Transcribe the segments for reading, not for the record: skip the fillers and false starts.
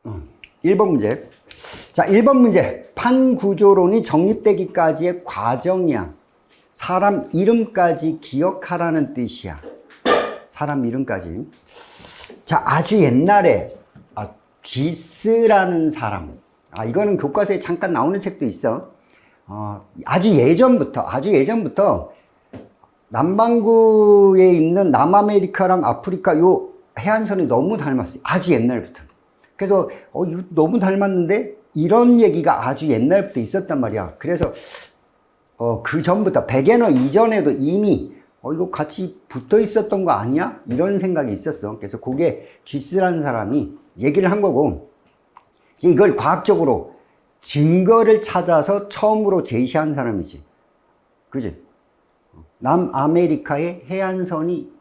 1번 문제. 자, 1번 문제. 판구조론이 정립되기까지의 과정이야. 사람 이름까지 기억하라는 뜻이야. 사람 이름까지. 자, 아주 옛날에 쥐스라는 사람. 이거는 교과서에 잠깐 나오는 책도 있어. 아주 예전부터 남반구에 있는 남아메리카랑 아프리카 요 해안선이 너무 닮았어요. 아주 옛날부터. 그래서 이거 너무 닮았는데 이런 얘기가 아주 옛날부터 있었단 말이야. 그래서 그 전부터 백예너 이전에도 이미 이거 같이 붙어 있었던 거 아니야? 이런 생각이 있었어. 그래서 그게 쥐스라는 사람이 얘기를 한 거고, 이제 이걸 과학적으로 증거를 찾아서 처음으로 제시한 사람이지. 그지? 남아메리카의 해안선이,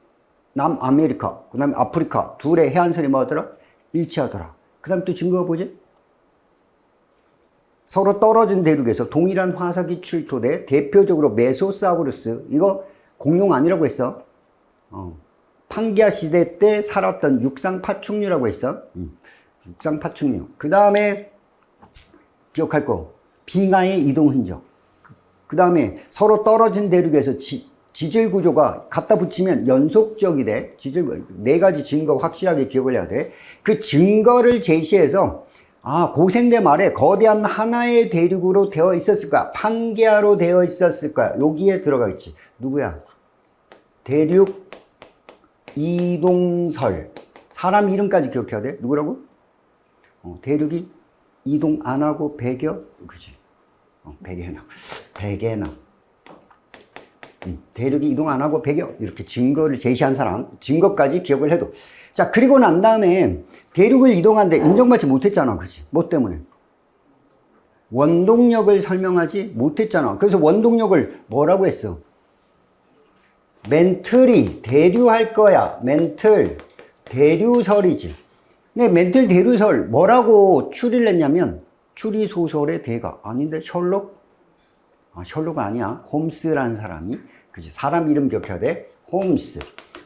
남아메리카, 그 다음에 아프리카, 둘의 해안선이 뭐하더라? 일치하더라. 그 다음 또 증거가 뭐지? 서로 떨어진 대륙에서 동일한 화석이 출토돼 대표적으로 메소사우루스, 이거 공룡 아니라고 했어. 판기아 시대 때 살았던 육상파충류라고 했어. 육상파충류. 그 다음에 기억할 거, 빙하의 이동 흔적. 그 다음에 서로 떨어진 대륙에서 지질 구조가 갖다 붙이면 연속적이 돼. 네 가지 증거 확실하게 기억을 해야 돼. 그 증거를 제시해서 고생대 말에 거대한 하나의 대륙으로 되어 있었을 거야. 판게아로 되어 있었을 거야. 여기에 들어가겠지. 누구야? 대륙 이동설. 사람 이름까지 기억해야 돼. 누구라고? 대륙이 이동 안 하고 백여? 그치. 백예너. 대륙이 이동 안 하고 백여. 이렇게 증거를 제시한 사람. 증거까지 기억을 해도. 자, 그리고 난 다음에 대륙을 이동하는데 인정받지 못했잖아. 그치? 뭐 때문에? 원동력을 설명하지 못했잖아. 그래서 원동력을 뭐라고 했어? 멘틀이 대류할 거야. 멘틀 대류설이지. 근데 멘틀 대류설 뭐라고 추리를 했냐면 추리소설의 대가. 아닌데 셜록? 셜록은 아니야. 홈스라는 사람이. 그치? 사람 이름 기억해야 돼.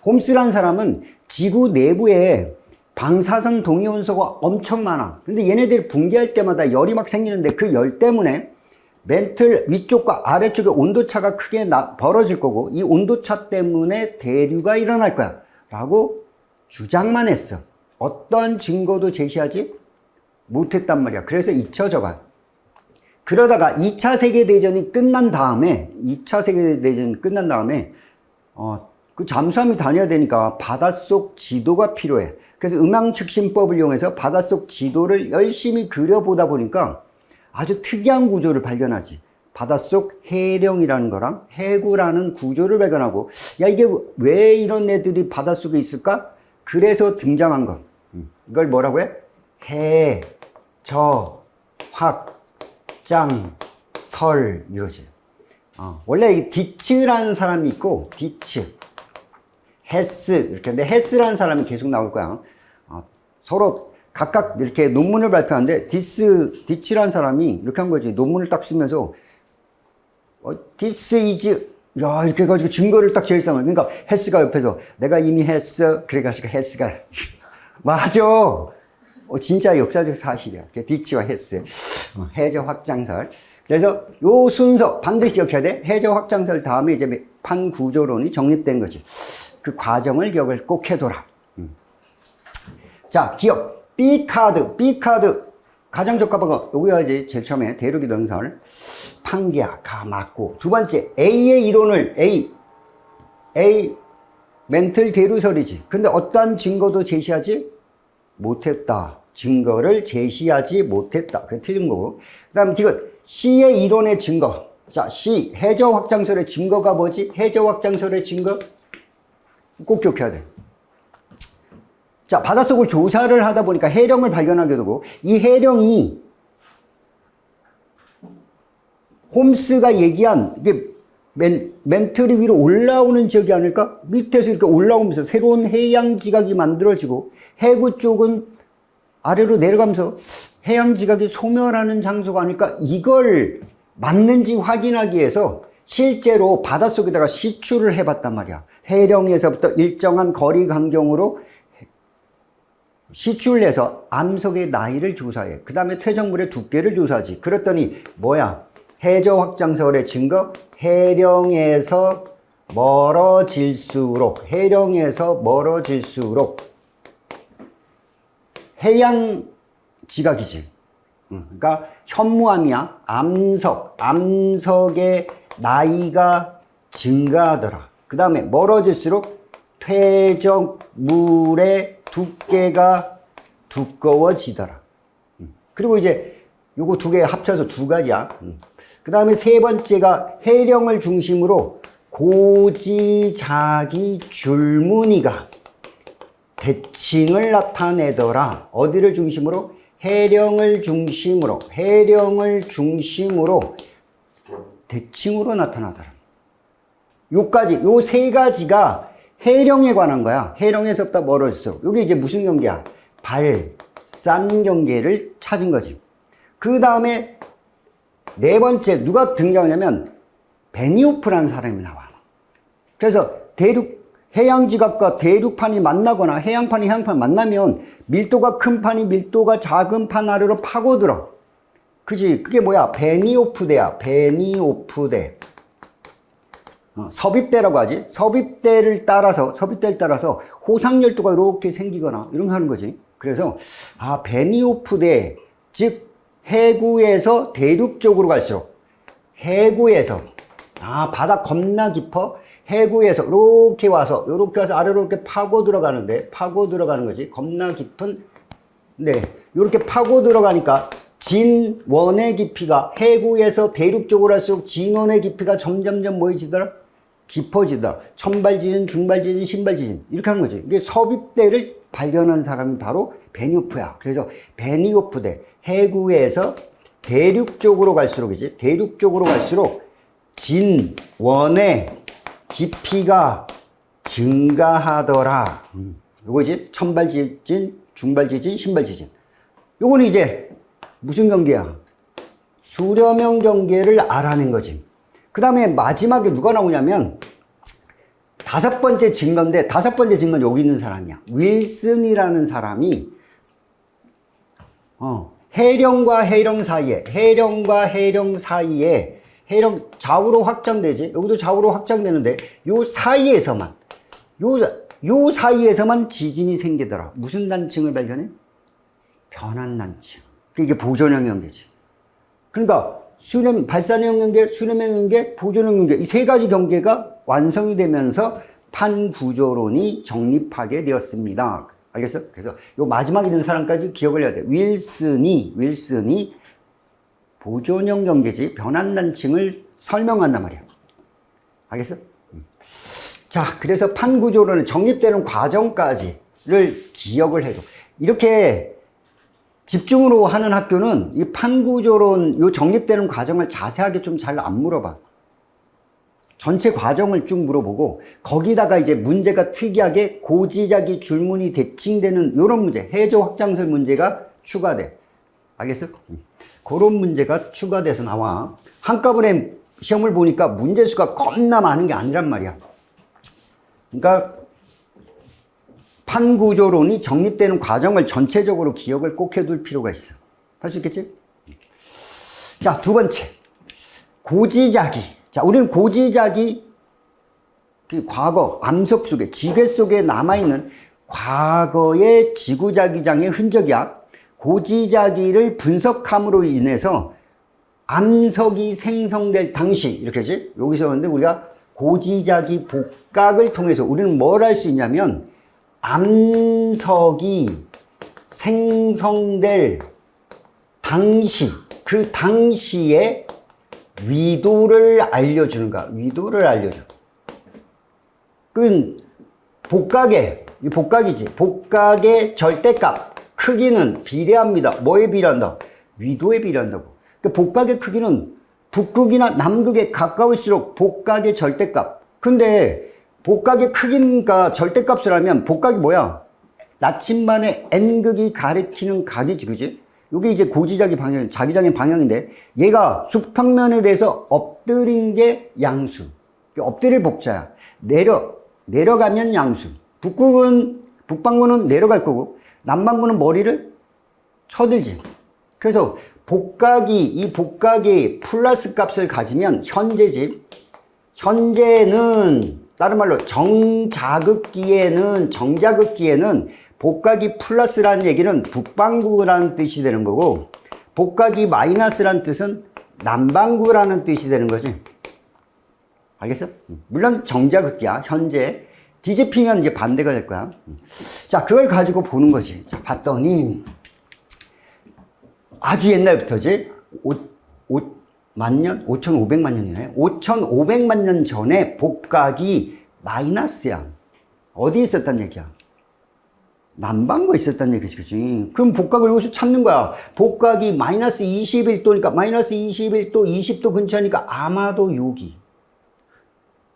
홈스라는 사람은 지구 내부에 방사선 동위원소가 엄청 많아. 근데 얘네들이 붕괴할 때마다 열이 막 생기는데 그 열 때문에 멘틀 위쪽과 아래쪽에 온도차가 크게 벌어질 거고, 이 온도차 때문에 대류가 일어날 거야 라고 주장만 했어. 어떤 증거도 제시하지 못했단 말이야. 그래서 잊혀져가. 그러다가 2차 세계대전이 끝난 다음에 그 잠수함이 다녀야 되니까 바닷속 지도가 필요해. 그래서 음향측신법을 이용해서 바닷속 지도를 열심히 그려보다 보니까 아주 특이한 구조를 발견하지. 바닷속 해령이라는 거랑 해구라는 구조를 발견하고, 야, 이게 왜 이런 애들이 바닷속에 있을까? 그래서 등장한 것. 이걸 뭐라고 해? 해, 저, 확, 장, 설, 이거지. 원래 이 디츠라는 사람이 있고, 디츠, 헤스, 이렇게. 근데 헤스라는 사람이 계속 나올 거야. 서로 각각 이렇게 논문을 발표하는데, 디츠라는 사람이 이렇게 한 거지. 논문을 딱 쓰면서, this is, 야, 이렇게 해가지고 증거를 딱 제시하면, 그러니까 헤스가 옆에서, 내가 이미 했어. 그래가지고 헤스가, 맞아. 진짜 역사적 사실이야. 디츠와 헤스. 해저 확장설. 그래서 요 순서 반드시 기억해야 돼. 해저 확장설 다음에 이제 판구조론이 정립된 거지. 그 과정을 기억을 꼭 해둬라. 자, 기억. B카드. 가장 적합한 거. 여기가 이제 제일 처음에 대륙이 등설. 판기아, 가, 맞고. 두 번째, A의 이론을, A. 멘틀 대류설이지. 근데 어떠한 증거도 제시하지 못했다. 증거를 제시하지 못했다. 그게 틀린 거고. 그 다음, 지금 C의 이론의 증거. 자, C. 해저 확장설의 증거가 뭐지? 해저 확장설의 증거? 꼭 기억해야 돼. 자, 바닷속을 조사를 하다 보니까 해령을 발견하게 되고, 이 해령이 홈스가 얘기한 이게 멘틀이 위로 올라오는 지역이 아닐까? 밑에서 이렇게 올라오면서 새로운 해양 지각이 만들어지고, 해구 쪽은 아래로 내려가면서 해양 지각이 소멸하는 장소가 아닐까? 이걸 맞는지 확인하기 위해서 실제로 바닷속에다가 시추를 해봤단 말이야. 해령에서부터 일정한 거리 간격으로 시추를 내서 암석의 나이를 조사해. 그 다음에 퇴적물의 두께를 조사하지. 그랬더니 뭐야? 해저 확장설의 증거? 해령에서 멀어질수록 해양 지각이지. 그러니까 현무암이야. 암석의 나이가 증가하더라. 그 다음에 멀어질수록 퇴적물의 두께가 두꺼워지더라. 그리고 이제 요거 두 개 합쳐서 두 가지야. 그 다음에 세 번째가 해령을 중심으로 고지자기 줄무늬가 대칭을 나타내더라. 어디를 중심으로? 해령을 중심으로 대칭으로 나타나더라. 요 세 가지가 해령에 관한 거야. 해령에서부터 멀어질수록. 요게 이제 무슨 경계야? 발산 경계를 찾은 거지. 그 다음에 네 번째 누가 등장하냐면 베니오프라는 사람이 나와. 그래서 해양지각과 대륙판이 만나거나 해양판이 만나면 밀도가 큰 판이 밀도가 작은 판 아래로 파고들어. 그지? 그게 뭐야? 베니오프대야. 베니오프대. 섭입대라고 하지. 섭입대를 따라서 호상열도가 이렇게 생기거나 이런 거 하는 거지. 그래서 베니오프대, 즉 해구에서 대륙 쪽으로 갈수록 해구에서 바다 겁나 깊어. 해구에서 이렇게 와서 아래로 이렇게 파고 들어가는 거지. 겁나 깊은. 네, 이렇게 파고 들어가니까 진원의 깊이가 해구에서 대륙 쪽으로 갈수록 진원의 깊이가 점점점 뭐해지더라? 깊어지더라. 천발지진, 중발지진, 신발지진 이렇게 하는 거지. 이게 섭입대를 발견한 사람이 바로 베니오프야. 그래서 베니오프대, 해구에서 대륙 쪽으로 갈수록이지. 대륙 쪽으로 갈수록 진원의 깊이가 증가하더라. 요거지. 천발지진, 중발지진, 신발지진. 요거는 이제 무슨 경계야? 수렴형 경계를 알아낸 거지. 그 다음에 마지막에 누가 나오냐면 다섯 번째 증거인데, 다섯 번째 증거는 여기 있는 사람이야. 윌슨이라는 사람이 해령과 해령 사이에 해령 좌우로 확장되지. 여기도 좌우로 확장되는데 요 사이에서만 지진이 생기더라. 무슨 단층을 발견해? 변환 단층. 이게 보존형 경계지. 그러니까 발산형 경계, 수렴형 경계, 보존형 경계 이 세 가지 경계가 완성이 되면서 판구조론이 정립하게 되었습니다. 알겠어? 그래서 요 마지막에 있는 사람까지 기억을 해야 돼. 윌슨이 보존형 경계지 변환 단층을 설명한단 말이야. 알겠어? 자, 그래서 판구조론은 정립되는 과정까지를 기억을 해줘. 이렇게 집중으로 하는 학교는 이 판구조론, 요 정립되는 과정을 자세하게 좀 잘 안 물어봐. 전체 과정을 쭉 물어보고, 거기다가 이제 문제가 특이하게 고지자기 줄무늬 대칭되는 요런 문제, 해저 확장설 문제가 추가돼. 알겠어? 그런 문제가 추가돼서 나와. 한꺼번에 시험을 보니까 문제수가 겁나 많은 게 아니란 말이야. 그러니까 판구조론이 정립되는 과정을 전체적으로 기억을 꼭 해둘 필요가 있어. 할 수 있겠지? 자, 두 번째. 고지자기. 자, 우리는 고지자기, 그 과거, 암석 속에, 지괴 속에 남아있는 과거의 지구자기장의 흔적이야. 고지자기를 분석함으로 인해서 암석이 생성될 당시, 이렇게 하지? 여기서 근데 우리가 고지자기 복각을 통해서 우리는 뭘 할 수 있냐면, 암석이 생성될 당시, 그 당시의 위도를 알려주는 거야. 위도를 알려줘. 그 복각이지. 복각의 절대값, 크기는 비례합니다. 뭐에 비례한다? 위도에 비례한다고. 그 복각의 크기는 북극이나 남극에 가까울수록 복각의 절대값. 근데 복각의 크기니까 절대값을 하면 복각이 뭐야? 나침반의 n극이 가리키는 각이지, 그지? 이게 이제 고지자기 방향, 자기장의 방향인데, 얘가 수평면에 대해서 엎드린 게 양수. 엎드릴 복자야. 내려가면 양수. 북방구는 내려갈 거고, 남반구는 머리를 쳐들지. 그래서 이 복각이 플러스 값을 가지면 현재지. 현재는 다른 말로 정자극기에는 복각이 플러스라는 얘기는 북반구라는 뜻이 되는 거고, 복각이 마이너스라는 뜻은 남반구라는 뜻이 되는 거지. 알겠어? 물론 정자극기야, 현재. 뒤집히면 이제 반대가 될 거야. 자, 그걸 가지고 보는 거지. 자, 봤더니, 아주 옛날부터지, 5,500만 년이네. 5,500만 년 전에 복각이 마이너스야. 어디 있었단 얘기야? 남반구에 있었단 얘기지, 그치? 그럼 복각을 여기서 찾는 거야. 복각이 마이너스 21도니까, 마이너스 21도, 20도 근처니까 아마도 여기.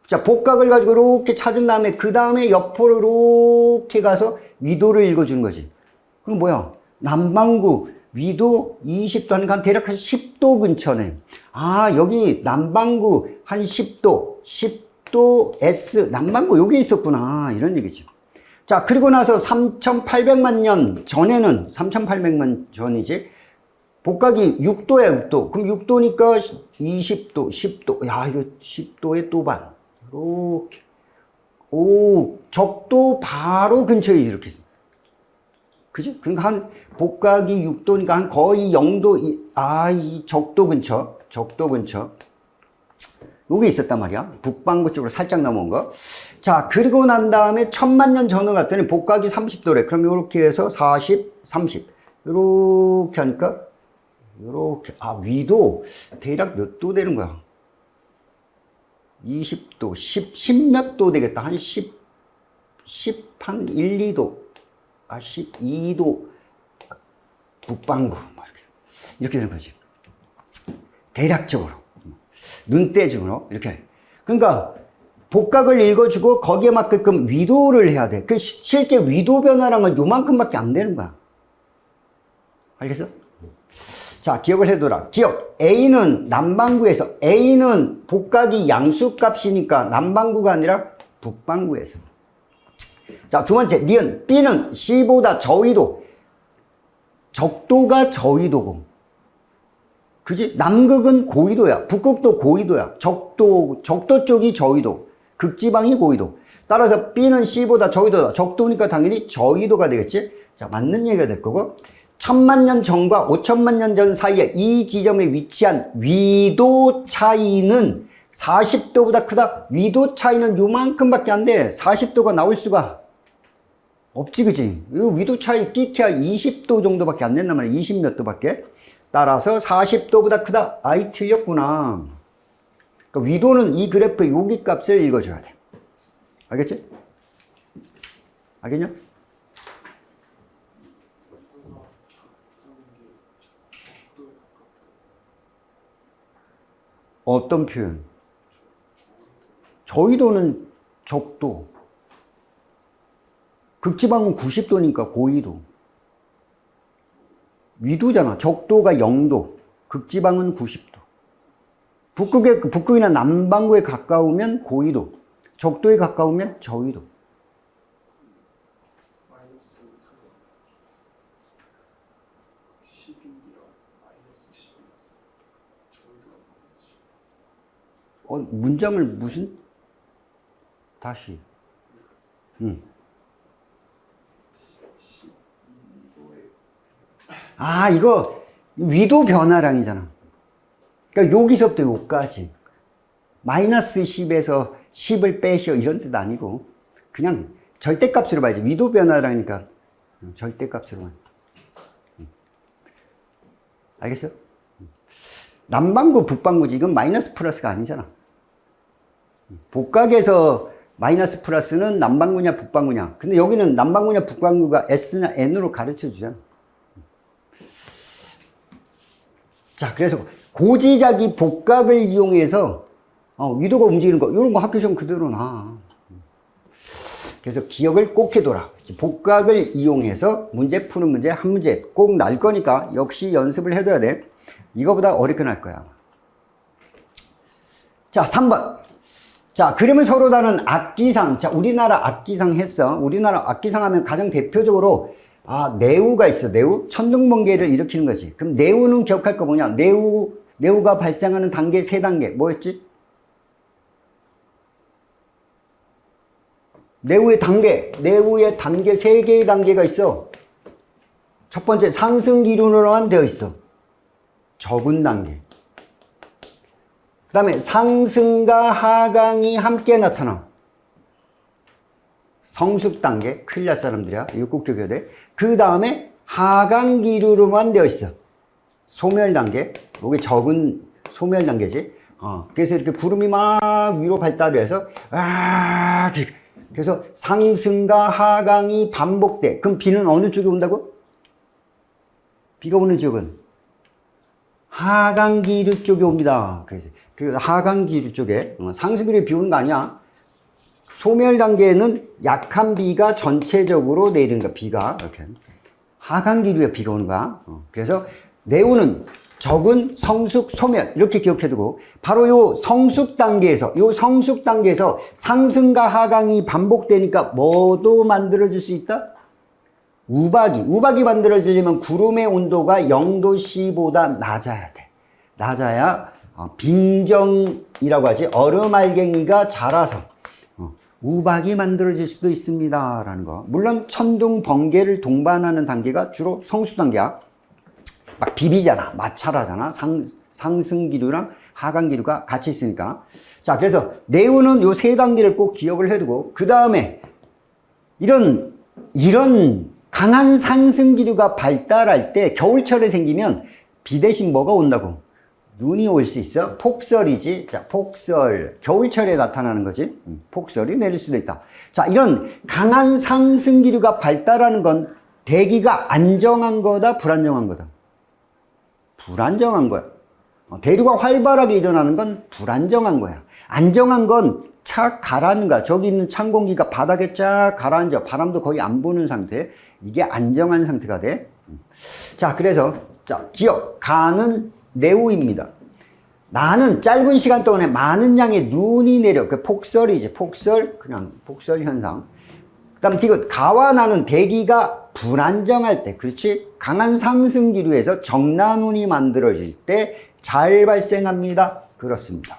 자, 복각을 가지고 이렇게 찾은 다음에, 그 다음에 옆으로 이렇게 가서 위도를 읽어주는 거지. 그럼 뭐야? 남반구, 위도 20도 하니까 한 대략 한 10도 근처네. 아, 여기 남반구 한 10도, 10도 S, 남반구 여기 있었구나. 이런 얘기죠. 자, 그리고 나서 3,800만 년 전에는, 3,800만 전이지. 복각이 6도야, 6도. 그럼 6도니까 20도, 10도. 야, 이거 10도의 또 반. 이렇게. 오, 적도 바로 근처에 이렇게. 그지? 그러니까 한, 복각이 6도니까 한 거의 0도, 이 적도 근처. 요게 있었단 말이야. 북반구 쪽으로 살짝 넘어온 거. 자, 그리고 난 다음에 1,000만 년 전으로 갔더니 복각이 30도래. 그럼 요렇게 해서 40, 30. 요렇게 하니까, 요렇게. 아, 위도 대략 몇 도 되는 거야? 20도, 10 몇 도 되겠다. 한 10, 한 1, 2도. 12도. 북반구. 이렇게 되는 거지. 대략적으로. 눈대중으로. 이렇게. 그러니까, 복각을 읽어주고 거기에 맞게끔 위도를 해야 돼. 그 실제 위도 변화라는 건 요만큼밖에 안 되는 거야. 알겠어? 자, 기억을 해둬라. 기억. A는 남반구에서, A는 복각이 양수값이니까 남반구가 아니라 북반구에서. 자, 두 번째, 니은. B는 C보다 저위도. 적도가 저위도고. 그지? 남극은 고위도야. 북극도 고위도야. 적도 쪽이 저위도. 극지방이 고위도. 따라서 B는 C보다 저위도다. 적도니까 당연히 저위도가 되겠지? 자, 맞는 얘기가 될 거고. 1,000만 년 전과 5,000만 년 전 사이에 이 지점에 위치한 위도 차이는 40도보다 크다. 위도 차이는 요만큼밖에 안 돼. 40도가 나올 수가 없지, 그지? 이 위도 차이 끼켜야 20도 정도밖에 안 된단 말이야. 20 몇 도밖에. 따라서 40도보다 크다. 아이, 틀렸구나. 그러니까 위도는 이 그래프의 여기 값을 읽어줘야 돼. 알겠지? 알겠냐? 어떤 표현? 저위도는 적도. 극지방은 90도니까 고위도. 위도잖아. 적도가 0도. 극지방은 90도. 북극이나 남반구에 가까우면 고위도. 적도에 가까우면 저위도. 문장을 무슨? 다시. 아, 이거 위도 변화량이잖아. 그러니까 여기서부터 여기까지. 마이너스 10에서 10을 빼셔 이런 뜻 아니고 그냥 절대값으로 봐야지. 위도 변화량이니까 절대값으로만. 알겠어? 남반구, 북반구지. 이건 마이너스 플러스가 아니잖아. 복각에서 마이너스 플러스는 남반구냐 북반구냐. 근데 여기는 남반구냐 북반구가 S나 N으로 가르쳐 주잖아. 자, 그래서 고지자기 복각을 이용해서 위도가 움직이는 거, 이런 거 학교 시험 그대로 나. 그래서 기억을 꼭 해둬라. 복각을 이용해서 문제 푸는 문제 한 문제 꼭 날 거니까 역시 연습을 해둬야 돼. 이거보다 어렵게 날 거야. 자, 3번. 자, 그러면 서로 다른 악기상. 자, 우리나라 악기상 했어. 우리나라 악기상 하면 가장 대표적으로 내우가 있어. 내우? 천둥번개를 일으키는 거지. 그럼 내우는 기억할 거 뭐냐? 내우가 발생하는 단계 3단계. 뭐였지? 내우의 단계 3개의 단계가 있어. 첫 번째, 상승 기류로만 되어 있어. 적은 단계. 그 다음에 상승과 하강이 함께 나타나. 성숙 단계. 큰일 날 사람들이야. 이거 꼭 기억해야 돼. 그 다음에 하강 기류로만 되어 있어. 소멸 단계. 이게 적은 소멸 단계지. 그래서 이렇게 구름이 막 위로 발달을 해서, 그래서 상승과 하강이 반복돼. 그럼 비는 어느 쪽에 온다고? 비가 오는 지역은 하강 기류 쪽에 옵니다. 그래서 그 하강 기류 쪽에 상승 기류에 비 오는 거 아니야. 소멸 단계에는 약한 비가 전체적으로 내리는 거야. 비가 이렇게 하강 기류에 비가 오는 거야. 그래서 내우는 적은 성숙 소멸 이렇게 기억해두고 바로 요 성숙 단계에서 상승과 하강이 반복되니까 뭐도 만들어질 수 있다? 우박이 만들어지려면 구름의 온도가 0도씨보다 낮아야 돼. 낮아야 빙정이라고 하지. 얼음알갱이가 자라서 우박이 만들어질 수도 있습니다 라는 거. 물론 천둥 번개를 동반하는 단계가 주로 성수 단계야. 막 비비잖아. 마찰하잖아. 상승기류랑 하강기류가 같이 있으니까. 자, 그래서 내우는 요 3단계를 꼭 기억을 해두고 그 다음에 이런 강한 상승기류가 발달할 때 겨울철에 생기면 비 대신 뭐가 온다고? 눈이 올 수 있어. 폭설이지. 자, 폭설. 겨울철에 나타나는 거지. 폭설이 내릴 수도 있다. 자, 이런 강한 상승기류가 발달하는 건 대기가 안정한 거다, 불안정한 거다? 불안정한 거야. 대류가 활발하게 일어나는 건 불안정한 거야. 안정한 건 착 가라앉는 거야. 저기 있는 찬 공기가 바닥에 쫙 가라앉아. 바람도 거의 안 부는 상태. 이게 안정한 상태가 돼. 자, 그래서 기억. 가는 내우입니다. 나는 짧은 시간 동안에 많은 양의 눈이 내려. 그 폭설이지. 그냥 폭설 현상. 그 다음 디귿. 가와 나는 대기가 불안정할 때, 그렇지? 강한 상승 기류에서 정난운이 만들어질 때 잘 발생합니다. 그렇습니다.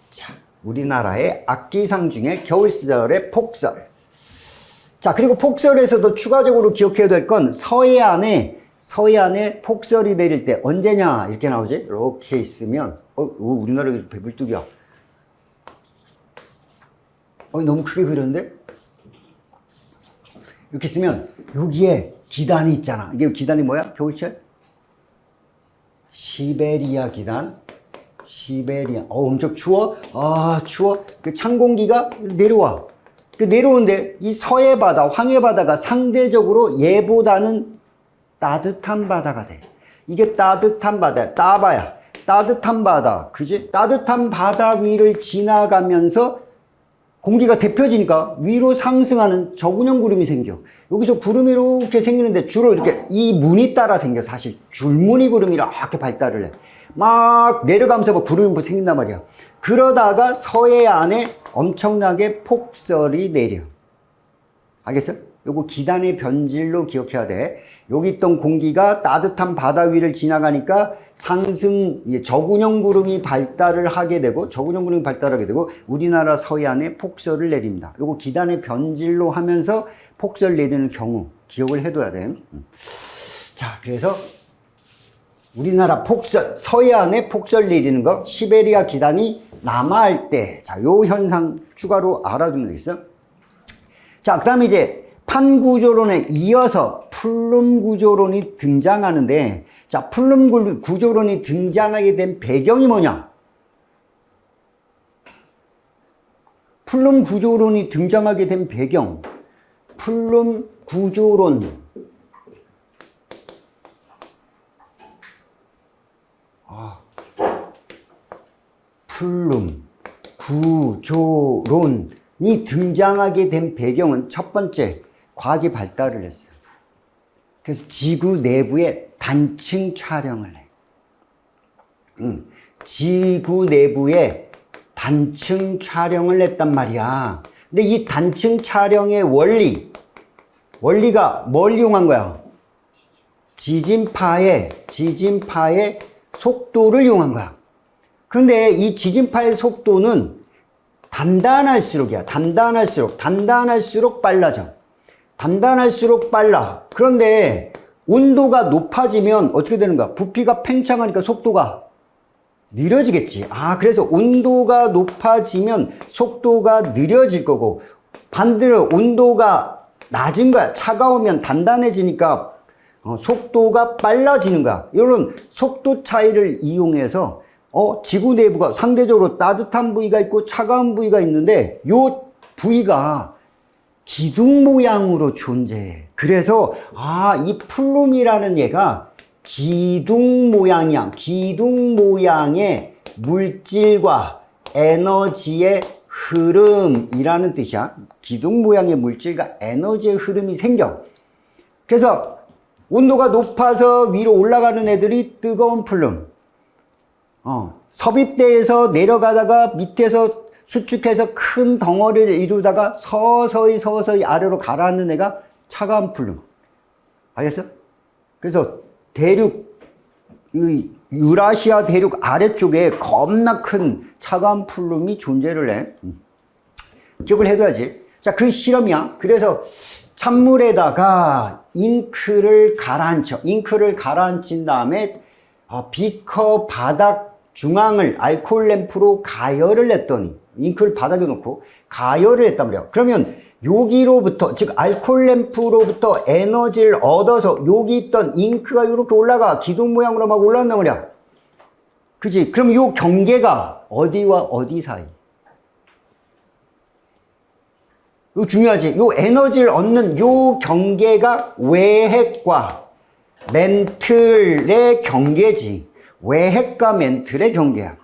자, 우리나라의 악기상 중에 겨울시절의 폭설. 자, 그리고 폭설에서도 추가적으로 기억해야 될 건 서해안에 폭설이 내릴 때 언제냐 이렇게 나오지? 이렇게 있으면 우리나라 배불뚝이야. 너무 크게 그렸는데? 이렇게 있으면 여기에 기단이 있잖아. 이게 기단이 뭐야? 겨울철? 시베리아 기단. 엄청 추워? 추워. 그 찬 공기가 내려와. 그 내려오는데 이 서해 바다, 황해 바다가 상대적으로 얘보다는 따뜻한 바다가 돼. 이게 따뜻한 바다야. 따바야. 따뜻한 바다. 그지? 따뜻한 바다 위를 지나가면서 공기가 데펴지니까 위로 상승하는 저군형 구름이 생겨. 여기서 구름이 이렇게 생기는데 주로 이렇게 이 무늬 따라 생겨. 사실 줄무늬 구름이 이렇게 발달을 해. 막 내려가면서 구름이 생긴단 말이야. 그러다가 서해안에 엄청나게 폭설이 내려. 알겠어? 요거 기단의 변질로 기억해야 돼. 여기 있던 공기가 따뜻한 바다 위를 지나가니까 저군형 구름이 발달을 하게 되고, 우리나라 서해안에 폭설을 내립니다. 요거 기단의 변질로 하면서 폭설 내리는 경우 기억을 해둬야 돼. 자, 그래서 우리나라 폭설, 서해안에 폭설 내리는 거, 시베리아 기단이 남하할 때, 자, 요 현상 추가로 알아두면 되겠어? 자, 그 다음에 이제 판구조론에 이어서 플룸 구조론이 등장하는데, 자, 플룸 구조론이 등장하게 된 배경이 뭐냐? 플룸 구조론이 등장하게 된 배경. 플룸 구조론. 플룸 구조론이 등장하게 된 배경은 첫 번째, 과학이 발달을 했어. 그래서 지구 내부에 단층 촬영을 해. 지구 내부에 단층 촬영을 했단 말이야. 근데 이 단층 촬영의 원리, 원리가 뭘 이용한 거야? 지진파의 속도를 이용한 거야. 그런데 이 지진파의 속도는 단단할수록이야. 단단할수록 빨라져. 단단할수록 빨라. 그런데 온도가 높아지면 어떻게 되는 거야? 부피가 팽창하니까 속도가 느려지겠지. 그래서 온도가 높아지면 속도가 느려질 거고, 반대로 온도가 낮은 거야. 차가우면 단단해지니까 속도가 빨라지는 거야. 이런 속도 차이를 이용해서 지구 내부가 상대적으로 따뜻한 부위가 있고 차가운 부위가 있는데 요 부위가 기둥 모양으로 존재해. 그래서 이 플룸이라는 얘가 기둥 모양이야. 기둥 모양의 물질과 에너지의 흐름이라는 뜻이야. 기둥 모양의 물질과 에너지의 흐름이 생겨. 그래서 온도가 높아서 위로 올라가는 애들이 뜨거운 플룸. 섭입대에서 내려가다가 밑에서 수축해서 큰 덩어리를 이루다가 서서히 아래로 가라앉는 애가 차가운 플룸. 알겠어? 그래서 유라시아 대륙 아래쪽에 겁나 큰 차가운 플룸이 존재를 해. 기억을 해둬야지. 자, 그 실험이야. 그래서 찬물에다가 잉크를 가라앉힌 다음에 비커 바닥 중앙을 알코올 램프로 가열을 했더니, 잉크를 바닥에 놓고 가열을 했단 말이야. 그러면 여기로부터, 즉 알코올 램프로부터 에너지를 얻어서 여기 있던 잉크가 이렇게 올라가 기둥 모양으로 막 올라간단 말이야. 그치? 그럼 요 경계가 어디와 어디 사이? 이거 중요하지. 요 에너지를 얻는 요 경계가 외핵과 멘틀의 경계지. 외핵과 멘틀의 경계야.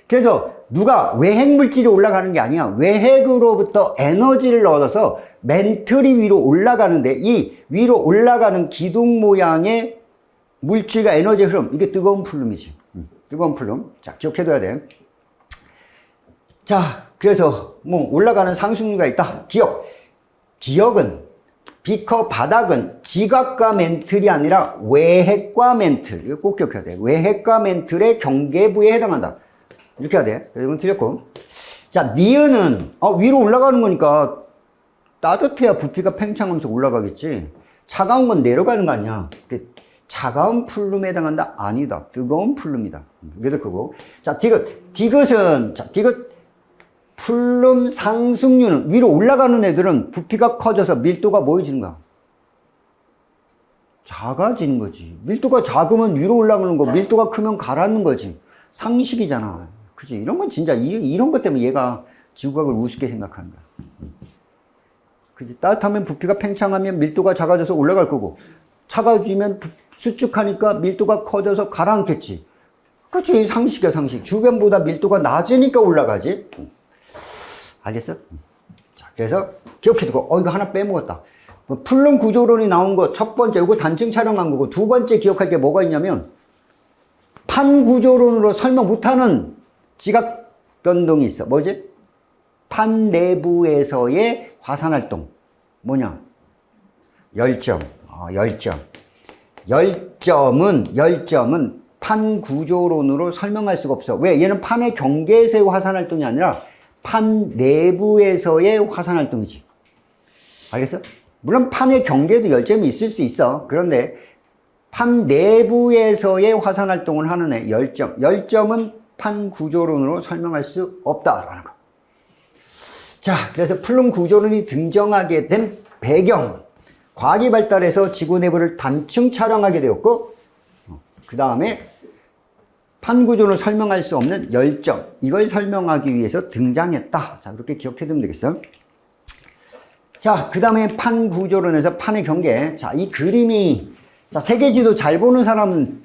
그래서 누가 외핵 물질이 올라가는 게 아니야. 외핵으로부터 에너지를 얻어서 멘틀이 위로 올라가는데, 이 위로 올라가는 기둥 모양의 물질과 에너지의 흐름, 이게 뜨거운 플룸이지. 뜨거운 플룸. 자, 기억해둬야 돼. 자, 그래서 올라가는 상승류가 있다. 기억은 비커 바닥은 지각과 멘틀이 아니라 외핵과 멘틀. 이거 꼭 기억해야 돼. 외핵과 멘틀의 경계부에 해당한다. 이렇게 해야 돼. 이건 틀렸고. 자, 니은은 위로 올라가는 거니까 따뜻해야 부피가 팽창하면서 올라가겠지. 차가운 건 내려가는 거 아니야. 차가운 플룸에 해당한다? 아니다. 뜨거운 플룸이다. 이게 더 크고. 자, 디귿은 플룸 상승류는 위로 올라가는 애들은 부피가 커져서 밀도가 뭐해지는 거야? 작아지는 거지. 밀도가 작으면 위로 올라가는 거, 밀도가 크면 가라앉는 거지. 상식이잖아. 그치? 이런 건 진짜, 이런 것 때문에 얘가 지구과학을 우습게 생각하는 거야. 그치? 따뜻하면 부피가 팽창하면 밀도가 작아져서 올라갈 거고, 차가워지면 수축하니까 밀도가 커져서 가라앉겠지. 그치? 상식이야, 상식. 주변보다 밀도가 낮으니까 올라가지. 알겠어? 자, 그래서 기억해두고, 이거 하나 빼먹었다. 플룸 구조론이 나온 거 첫 번째, 이거 단층 촬영한 거고, 두 번째 기억할 게 뭐가 있냐면, 판 구조론으로 설명 못하는 지각 변동이 있어. 뭐지? 판 내부에서의 화산활동. 뭐냐? 열점. 열점은 판 구조론으로 설명할 수가 없어. 왜? 얘는 판의 경계에서의 화산활동이 아니라 판 내부에서의 화산활동이지. 알겠어? 물론 판의 경계에도 열점이 있을 수 있어. 그런데 판 내부에서의 화산활동을 하는 애, 열점은 판 구조론으로 설명할 수 없다라는 거. 자, 그래서 플룸 구조론이 등장하게 된 배경. 과학이 발달해서 지구 내부를 단층 촬영하게 되었고, 그 다음에 판 구조를 설명할 수 없는 열점, 이걸 설명하기 위해서 등장했다. 자, 그렇게 기억해두면 되겠어. 자, 그 다음에 판 구조론에서 판의 경계. 자, 이 그림이, 자, 세계지도 잘 보는 사람은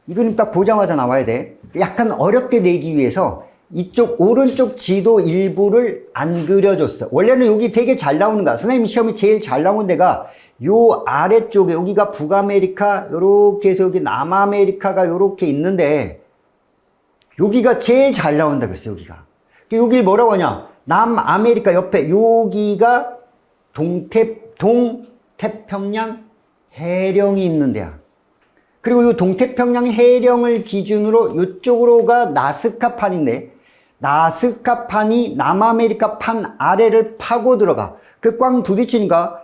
이 그림 딱 보자마자 나와야 돼. 약간 어렵게 내기 위해서 이쪽 오른쪽 지도 일부를 안 그려줬어. 원래는 여기 되게 잘 나오는 거야. 선생님 시험이 제일 잘 나온 데가 요 아래쪽에, 여기가 북아메리카, 요렇게 해서 여기 남아메리카가 요렇게 있는데, 여기가 제일 잘 나온다 그랬어, 여기가. 여기를 뭐라고 하냐? 남아메리카 옆에, 여기가 동태평양 해령이 있는 데야. 그리고 이 동태평양 해령을 기준으로 이쪽으로가 나스카판인데, 나스카판이 남아메리카 판 아래를 파고 들어가. 그 꽝 부딪히니까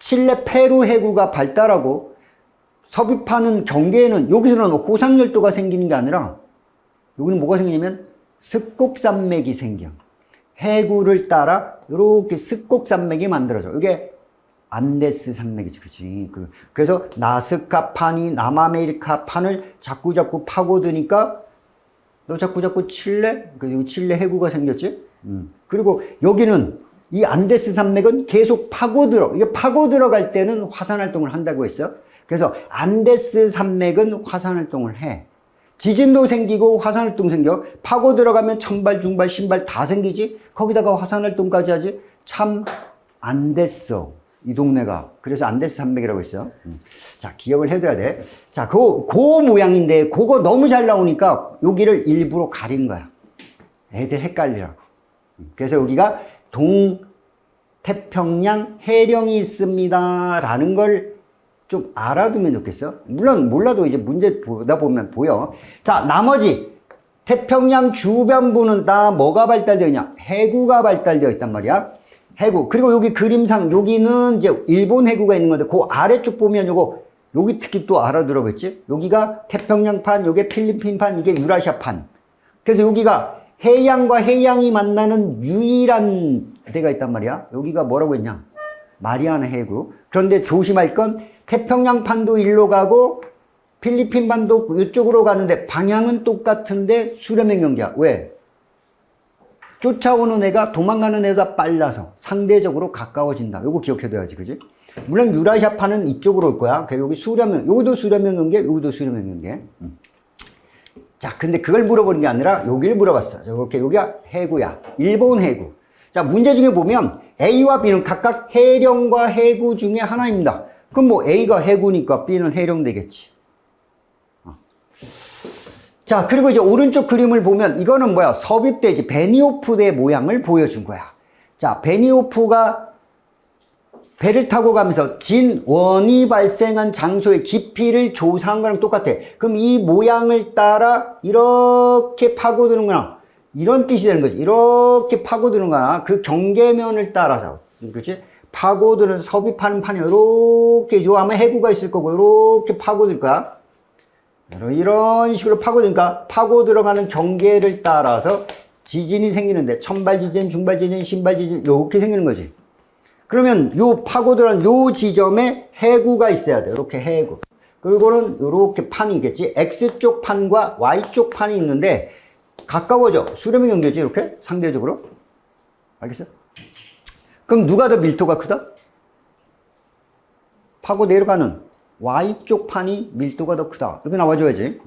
칠레 페루 해구가 발달하고 섭입하는 경계에는 여기서는 호상열도가 생기는 게 아니라 여기는 뭐가 생기냐면 습곡산맥이 생겨. 해구를 따라 이렇게 습곡산맥이 만들어져. 이게 안데스 산맥이지, 그치? 그래서 나스카판이 남아메리카 판을 자꾸 파고드니까 너 자꾸 칠레? 그리고 칠레 해구가 생겼지? 그리고 여기는 이 안데스 산맥은 계속 파고들어. 이게 파고들어갈 때는 화산활동을 한다고 했어. 그래서 안데스 산맥은 화산활동을 해. 지진도 생기고 화산활동 생겨. 파고 들어가면 천발, 중발, 신발 다 생기지. 거기다가 화산활동까지 하지. 참 안 됐어, 이 동네가. 그래서 안데스 산맥이라고 있어. 자, 기억을 해둬야 돼. 자, 그 모양인데 그거 너무 잘 나오니까 여기를 일부러 가린 거야. 애들 헷갈리라고. 그래서 여기가 동태평양 해령이 있습니다 라는 걸 좀 알아두면 좋겠어. 물론 몰라도 이제 문제 보다 보면 보여. 자, 나머지 태평양 주변부는 다 뭐가 발달되어 있냐? 해구가 발달되어 있단 말이야. 해구. 그리고 여기 그림상 여기는 이제 일본 해구가 있는 건데 그 아래쪽 보면 요거 여기 특히 또 알아들어겠지? 여기가 태평양판, 요게 필리핀판, 이게 유라시아판. 그래서 여기가 해양과 해양이 만나는 유일한 데가 있단 말이야. 여기가 뭐라고 했냐? 마리아나 해구. 그런데 조심할 건 태평양판도 일로 가고 필리핀판도 이쪽으로 가는데 방향은 똑같은데 수렴의 경계야. 왜? 쫓아오는 애가 도망가는 애가 빨라서 상대적으로 가까워진다. 요거 기억해둬야지, 그지? 물론 유라시아판은 이쪽으로 올 거야. 그래서 여기 수렴형, 여기도 수렴형 경계, 여기도 수렴형 경계. 자, 근데 그걸 물어보는 게 아니라 여기를 물어봤어. 이렇게 여기가 해구야. 일본 해구. 자, 문제 중에 보면 A와 B는 각각 해령과 해구 중에 하나입니다. 그럼 뭐 A가 해구니까 B는 해령 되겠지. 자, 그리고 이제 오른쪽 그림을 보면 이거는 뭐야? 섭입대지. 베니오프대 모양을 보여준 거야. 자, 베니오프가 배를 타고 가면서 진원이 발생한 장소의 깊이를 조사한 거랑 똑같아. 그럼 이 모양을 따라 이렇게 파고드는 거나 이런 뜻이 되는 거지. 이렇게 파고드는 거야. 그 경계면을 따라서. 그렇지? 파고드는 섭입하는 판이 이렇게 요 아마 해구가 있을 거고 이렇게 파고들 거야. 이런 식으로 파고드니까 파고 들어가는 경계를 따라서 지진이 생기는데 천발 지진, 중발 지진, 신발 지진 이렇게 생기는 거지. 그러면 요 파고 들어간 요 지점에 해구가 있어야 돼. 이렇게 해구. 그리고는 이렇게 판이겠지. X쪽 판과 Y쪽 판이 있는데 가까워져. 수렴의 경계지, 이렇게 상대적으로. 알겠어? 그럼 누가 더 밀도가 크다? 파고 내려가는 Y쪽 판이 밀도가 더 크다. 이렇게 나와줘야지.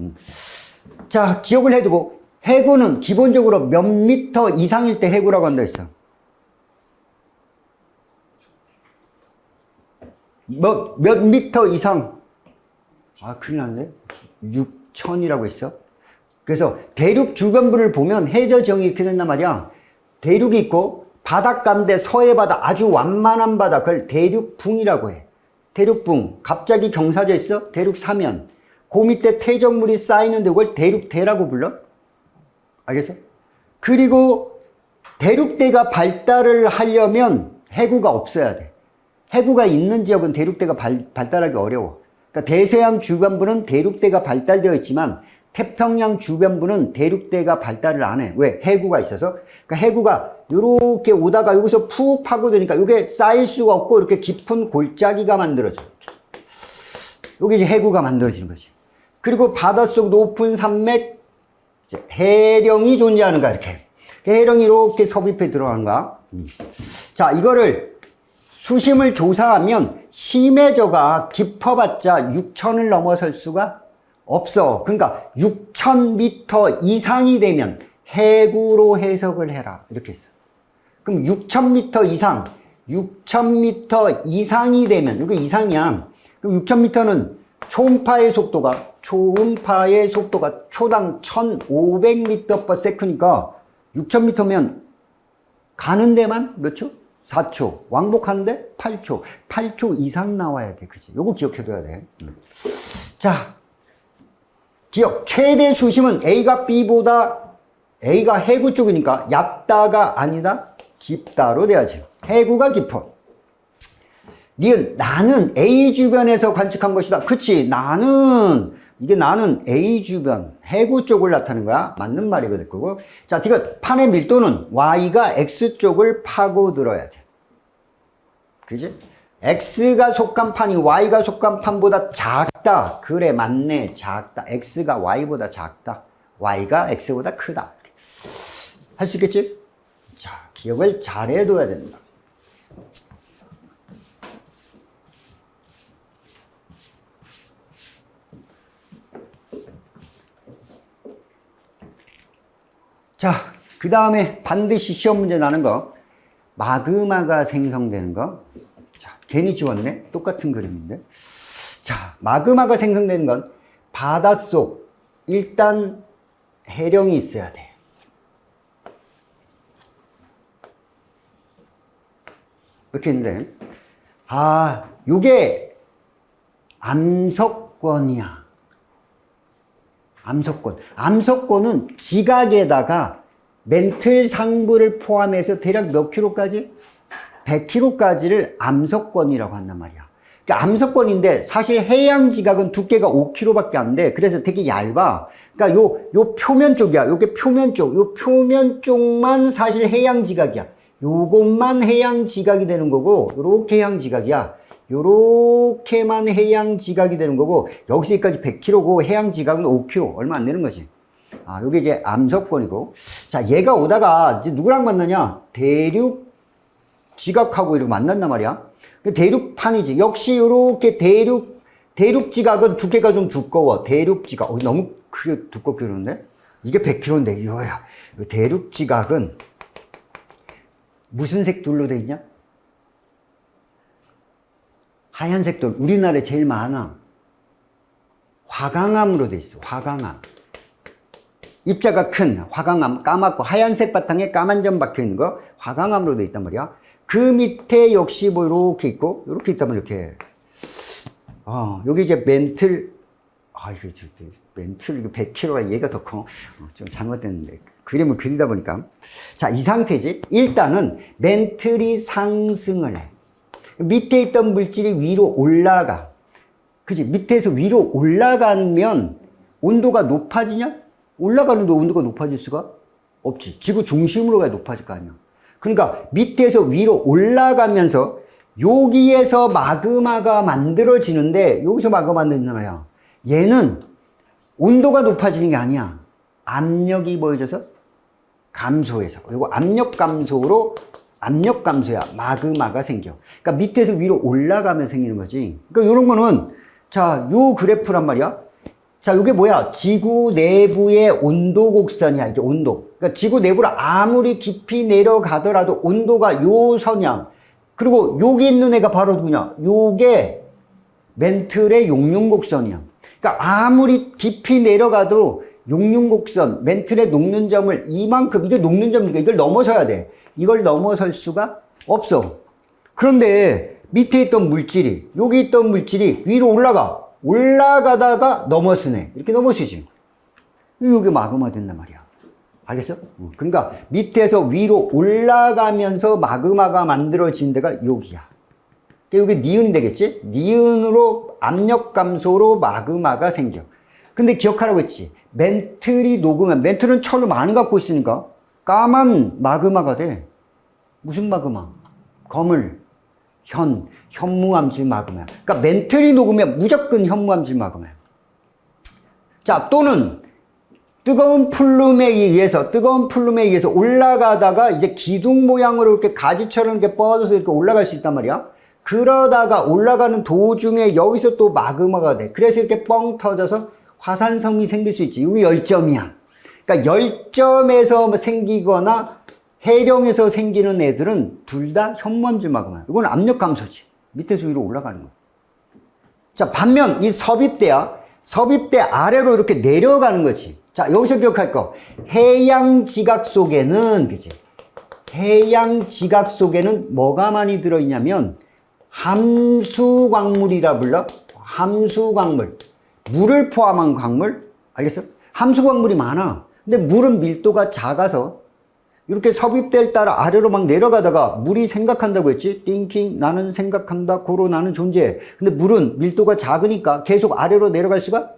자, 기억을 해두고 해구는 기본적으로 몇 미터 이상일 때 해구라고 한다 했어. 몇 미터 이상? 아, 큰일 났네. 6,000이라고 했어. 그래서 대륙 주변부를 보면 해저 지형이 이렇게 된단 말이야. 대륙이 있고 바닷가인데 서해 바다, 아주 완만한 바다, 그걸 대륙붕이라고 해. 대륙붕. 갑자기 경사져 있어? 대륙사면. 그 밑에 퇴적물이 쌓이는데 그걸 대륙대라고 불러? 알겠어? 그리고 대륙대가 발달을 하려면 해구가 없어야 돼. 해구가 있는 지역은 대륙대가 발달하기 어려워. 그러니까 대서양 주변부는 대륙대가 발달되어 있지만 태평양 주변부는 대륙대가 발달을 안 해. 왜? 해구가 있어서. 그러니까 해구가 이렇게 오다가 여기서 푹 파고드니까 이게 쌓일 수가 없고 이렇게 깊은 골짜기가 만들어져. 여기 이제 해구가 만들어지는 거지. 그리고 바닷속 높은 산맥, 해령이 존재하는가, 이렇게. 해령이 이렇게 섭입해 들어가는 거야. 자, 이거를 수심을 조사하면 심해저가 깊어봤자 6,000을 넘어설 수가 없어. 그러니까 6,000m 이상이 되면 해구로 해석을 해라. 이렇게 했어. 그럼 6,000m 이상, 6,000m 이상이 되면, 이게 이상이야. 그럼 6,000m는 초음파의 속도가 초당 1,500m/s니까 6,000m면 가는 데만 몇 초? 4초. 왕복하는데 8초. 8초 이상 나와야 돼. 그치? 요거 기억해둬야 돼. 자, 기억. 최대 수심은 A가 B보다 A가 해구 쪽이니까 얕다가 아니다. 깊다로 돼야지. 해구가 깊어. 니은 나는 A 주변에서 관측한 것이다. 그치? 나는 A 주변 해구 쪽을 나타내는 거야. 맞는 말이거든. 그거. 자, 디귿 판의 밀도는 Y가 X 쪽을 파고들어야 돼. 그지? X가 속한 판이 Y가 속한 판보다 작다. 그래, 맞네. 작다. X가 Y보다 작다. Y가 X보다 크다. 할 수 있겠지? 자, 기억을 잘 해둬야 된다. 자, 그 다음에 반드시 시험 문제 나는 거. 마그마가 생성되는 거. 자, 괜히 지웠네. 똑같은 그림인데. 자, 마그마가 생성되는 건 바닷속, 일단 해령이 있어야 돼. 이렇게 있는데, 요게 암석권이야. 암석권은 지각에다가 멘틀 상부를 포함해서 대략 몇 킬로까지? 100킬로까지를 암석권이라고 한단 말이야. 그러니까 암석권인데 사실 해양 지각은 두께가 5kg밖에 안 돼. 그래서 되게 얇아. 그러니까 요 표면 쪽이야. 요게 표면 쪽. 요 표면 쪽만 사실 해양 지각이야. 요것만 해양 지각이 되는 거고, 요렇게 해양 지각이야. 요렇게만 해양 지각이 되는 거고, 여기서까지 100kg고 해양 지각은 5kg. 얼마 안 되는 거지. 요게 이제 암석권이고. 자, 얘가 오다가 이제 누구랑 만나냐? 대륙 지각하고 이렇게 만난단 말이야. 대륙판이지. 역시 요렇게 대륙 지각은 두께가 좀 두꺼워. 대륙 지각. 너무 크게 두껍게 그러는데? 이게 100kg인데, 이거야. 대륙 지각은 무슨 색돌로 돼 있냐? 하얀색 돌. 우리나라에 제일 많아. 화강암으로 돼 있어. 화강암. 입자가 큰 화강암, 까맣고 하얀색 바탕에 까만 점 박혀 있는 거 화강암으로 돼 있단 말이야. 그 밑에 역시 뭐 이렇게 있고 이렇게 있다면 이렇게. 여기 이제 멘틀. 멘틀 100kg가 얘가 더 커. 좀 잘못됐는데. 그림을 그리다 보니까. 자, 이 상태지. 일단은 멘틀이 상승을 해. 밑에 있던 물질이 위로 올라가. 그치? 밑에서 위로 올라가면 온도가 높아지냐? 올라가는데 온도가 높아질 수가 없지. 지구 중심으로 가야 높아질 거 아니야. 그러니까 밑에서 위로 올라가면서 여기에서 마그마가 만들어지는데, 여기서 마그마 만든단 말이야. 얘는 온도가 높아지는 게 아니야. 압력이 보여져서 감소해서. 그리고 압력 감소야. 마그마가 생겨. 그러니까 밑에서 위로 올라가면 생기는 거지. 그러니까 이런 거는, 자, 요 그래프란 말이야. 자, 이게 뭐야? 지구 내부의 온도 곡선이야. 이게 온도. 그러니까 지구 내부로 아무리 깊이 내려가더라도 온도가 요 선이야. 그리고 여기 있는 애가 바로 누구냐? 요게 멘틀의 용융곡선이야. 그러니까 아무리 깊이 내려가도 용융곡선, 멘틀의 녹는 점을 이만큼, 이게 녹는 점이니까 이걸 넘어서야 돼. 이걸 넘어설 수가 없어. 그런데 밑에 있던 물질이, 여기 있던 물질이 위로 올라가다가 넘어서네. 이렇게 넘어서지. 이게 마그마 된단 말이야. 알겠어? 그러니까 밑에서 위로 올라가면서 마그마가 만들어진 데가 여기야. 그러니까 여기 니은이 되겠지? 니은으로 압력 감소로 마그마가 생겨. 근데 기억하라고 했지. 멘틀이 녹으면, 멘틀은 철을 많이 갖고 있으니까 까만 마그마가 돼. 무슨 마그마? 거물, 현무암질 마그마야. 그러니까 멘틀이 녹으면 무조건 현무암질 마그마야. 자, 또는 뜨거운 플룸에 의해서 올라가다가 이제 기둥 모양으로 이렇게 가지처럼 이렇게 뻗어서 이렇게 올라갈 수 있단 말이야. 그러다가 올라가는 도중에 여기서 또 마그마가 돼. 그래서 이렇게 뻥 터져서 화산섬이 생길 수 있지. 이게 열점이야. 그러니까 열점에서 생기거나 해령에서 생기는 애들은 둘 다 현무암질 마그마야. 이건 압력 감소지. 밑에서 위로 올라가는 거야. 자, 반면 이 섭입대야. 섭입대 아래로 이렇게 내려가는 거지. 자, 여기서 기억할 거. 해양 지각 속에는, 그치? 태양 지각 속에는 뭐가 많이 들어있냐면 함수광물이라 불러. 함수광물. 물을 포함한 광물. 알겠어? 함수광물이 많아. 근데 물은 밀도가 작아서 이렇게 섭입될 따라 아래로 막 내려가다가 물이 생각한다고 했지. thinking, 나는 생각한다. 고로 나는 존재해. 근데 물은 밀도가 작으니까 계속 아래로 내려갈 수가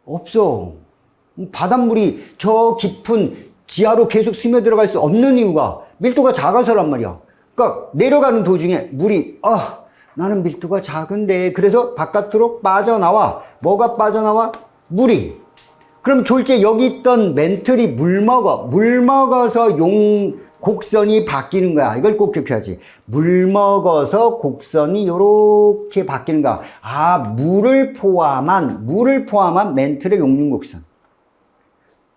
없어. 바닷물이 저 깊은 지하로 계속 스며들어갈 수 없는 이유가 밀도가 작아서란 말이야. 그러니까 내려가는 도중에 물이 나는 밀도가 작은데 그래서 바깥으로 빠져나와. 뭐가 빠져나와? 물이. 그럼 졸제 여기 있던 멘틀이 물 먹어. 물 먹어서 곡선이 바뀌는 거야. 이걸 꼭 기억해야지. 물 먹어서 곡선이 이렇게 바뀌는 거야. 물을 포함한 멘틀의 용융 곡선.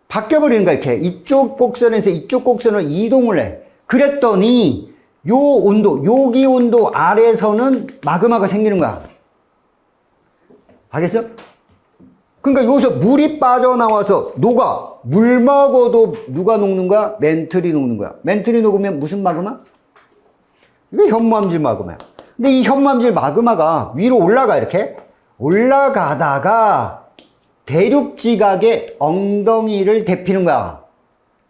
바뀌어버리는 거야. 이렇게 이쪽 곡선에서 이쪽 곡선으로 이동을 해. 그랬더니 요 온도, 여기 온도 아래에서는 마그마가 생기는 거야. 알겠어? 그러니까 여기서 물이 빠져나와서 녹아. 물 먹어도 누가 녹는 거야? 멘틀이 녹는 거야. 멘틀이 녹으면 무슨 마그마? 이게 현무암질 마그마야. 근데 이 현무암질 마그마가 위로 올라가. 이렇게 올라가다가 대륙지각의 엉덩이를 데피는 거야.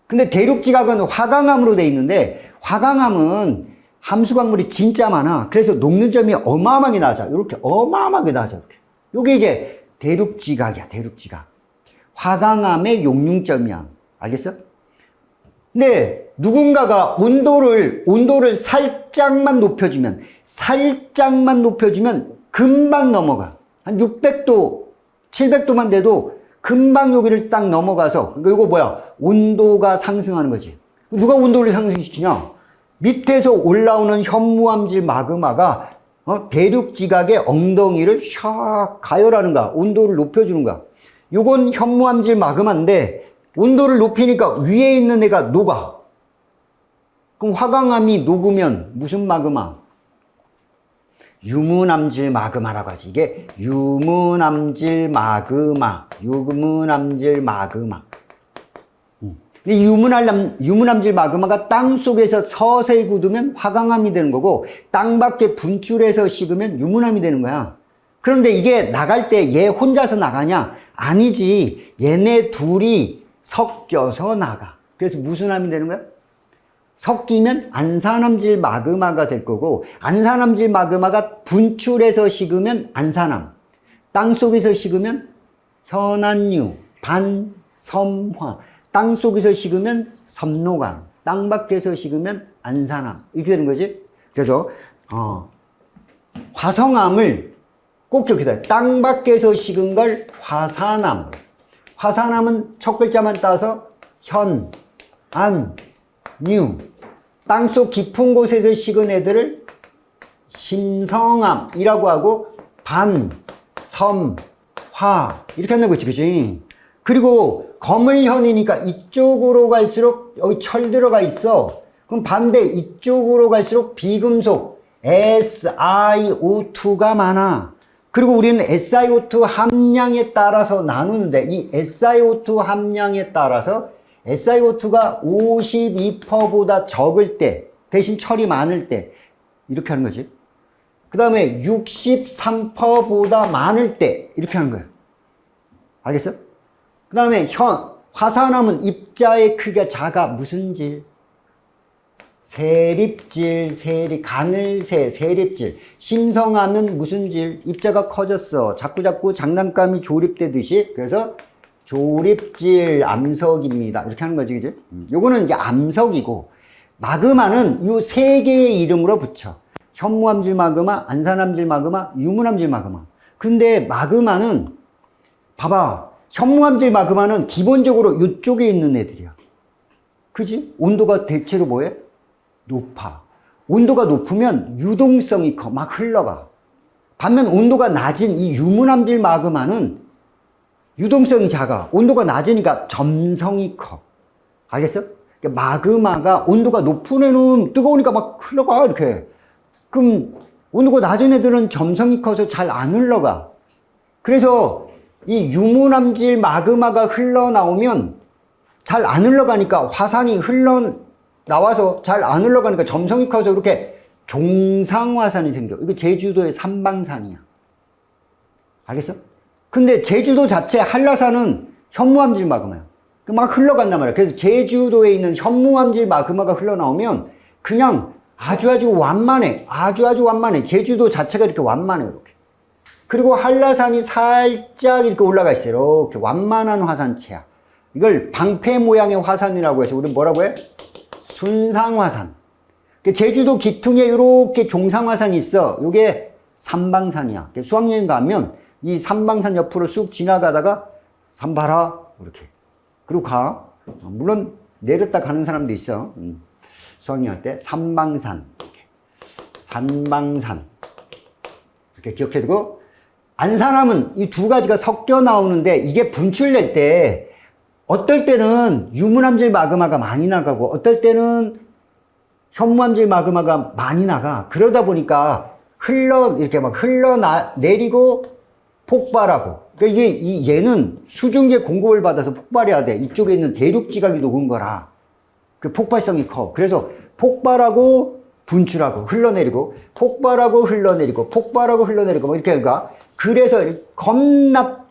근데 대륙지각은 화강암으로 돼 있는데 화강암은 함수광물이 진짜 많아. 그래서 녹는 점이 어마어마하게 낮아. 이렇게 어마어마하게 낮아. 이렇게. 요게 이제 대륙지각이야. 대륙지각. 화강암의 용융점이야. 알겠어? 근데 누군가가 온도를 살짝만 높여주면 금방 넘어가. 한 600도 700도만 돼도 금방 여기를 딱 넘어가서, 그러니까 이거 뭐야? 온도가 상승하는 거지. 누가 온도를 상승시키냐? 밑에서 올라오는 현무암질 마그마가 대륙지각의 엉덩이를 샥 가열하는 거야. 온도를 높여주는 거야. 요건 현무암질 마그마인데 온도를 높이니까 위에 있는 애가 녹아. 그럼 화강암이 녹으면 무슨 마그마? 유문암질 마그마라고 하지. 이게 유문암질 마그마. 이 유문암질 마그마가 땅 속에서 서서히 굳으면 화강암이 되는 거고, 땅 밖에 분출해서 식으면 유문암이 되는 거야. 그런데 이게 나갈 때 얘 혼자서 나가냐? 아니지. 얘네 둘이 섞여서 나가. 그래서 무슨 암이 되는 거야? 섞이면 안산암질 마그마가 될 거고, 안산암질 마그마가 분출해서 식으면 안산암, 땅속에서 식으면 현안유, 반섬화, 땅속에서 식으면 섬노강, 땅 밖에서 식으면 안산암, 이렇게 되는 거지. 그래서 화성암을 꼭 기억해둬요. 땅 밖에서 식은 걸 화산암. 화산암은 첫 글자만 따서 현, 안, 뉴. 땅속 깊은 곳에서 식은 애들을 심성암이라고 하고, 반, 섬, 화 이렇게 한다고 했지, 그치? 그리고 거물현이니까 이쪽으로 갈수록 여기 철 들어가 있어. 그럼 반대 이쪽으로 갈수록 비금속 SiO2가 많아. 그리고 우리는 SiO2 함량에 따라서 나누는데, 이 SiO2 함량에 따라서 SiO2가 52%보다 적을 때, 대신 철이 많을 때 이렇게 하는 거지. 그 다음에 63%보다 많을 때 이렇게 하는 거예요. 알겠어? 그 다음에 화산암은 입자의 크기가 작아. 무슨 질? 세립질, 가늘새, 세립질. 심성암은 무슨 질? 입자가 커졌어. 자꾸 장난감이 조립되듯이. 그래서 조립질 암석입니다. 이렇게 하는 거지, 그지? 요거는 이제 암석이고, 마그마는 이 세 개의 이름으로 붙여. 현무암질 마그마, 안산암질 마그마, 유문암질 마그마. 근데 마그마는, 봐봐. 현무암질 마그마는 기본적으로 이쪽에 있는 애들이야. 그지? 온도가 대체로 뭐해? 높아. 온도가 높으면 유동성이 커. 막 흘러가. 반면 온도가 낮은 이 유문암질 마그마는 유동성이 작아. 온도가 낮으니까 점성이 커. 알겠어? 마그마가 온도가 높은 애는 뜨거우니까 막 흘러가, 이렇게. 그럼 온도가 낮은 애들은 점성이 커서 잘 안 흘러가. 그래서 이 유문암질 마그마가 흘러나오면 잘 안 흘러가니까 화산이 나와서 잘 안 흘러가니까 점성이 커서 이렇게 종상화산이 생겨. 이거 제주도의 삼방산이야. 알겠어? 근데 제주도 자체 한라산은 현무암질 마그마야. 막 흘러간단 말이야. 그래서 제주도에 있는 현무암질 마그마가 흘러나오면 그냥 아주 완만해. 아주 완만해. 제주도 자체가 이렇게 완만해. 이렇게. 그리고 한라산이 살짝 이렇게 올라가 있어요. 이렇게 완만한 화산체야. 이걸 방패 모양의 화산이라고 해서 우리는 뭐라고 해? 순상화산. 제주도 기퉁에 이렇게 종상화산이 있어. 이게 삼방산이야. 수학여행 가면 이 삼방산 옆으로 쑥 지나가다가 산 봐라 이렇게 그리고 가. 물론 내렸다 가는 사람도 있어. 수학여행 때 삼방산 이렇게. 산방산 이렇게 기억해두고, 안산함은 이 두 가지가 섞여 나오는데 이게 분출될 때 어떨 때는 유문암질 마그마가 많이 나가고 어떨 때는 현무암질 마그마가 많이 나가. 그러다 보니까 이렇게 막 흘러내리고 폭발하고. 그러니까 얘는 수증기의 공급을 받아서 폭발해야 돼. 이쪽에 있는 대륙지각이 녹은 거라. 그 폭발성이 커. 그래서 폭발하고 분출하고 흘러내리고, 폭발하고 흘러내리고, 폭발하고 흘러내리고, 뭐 이렇게 하니까. 그래서 겁나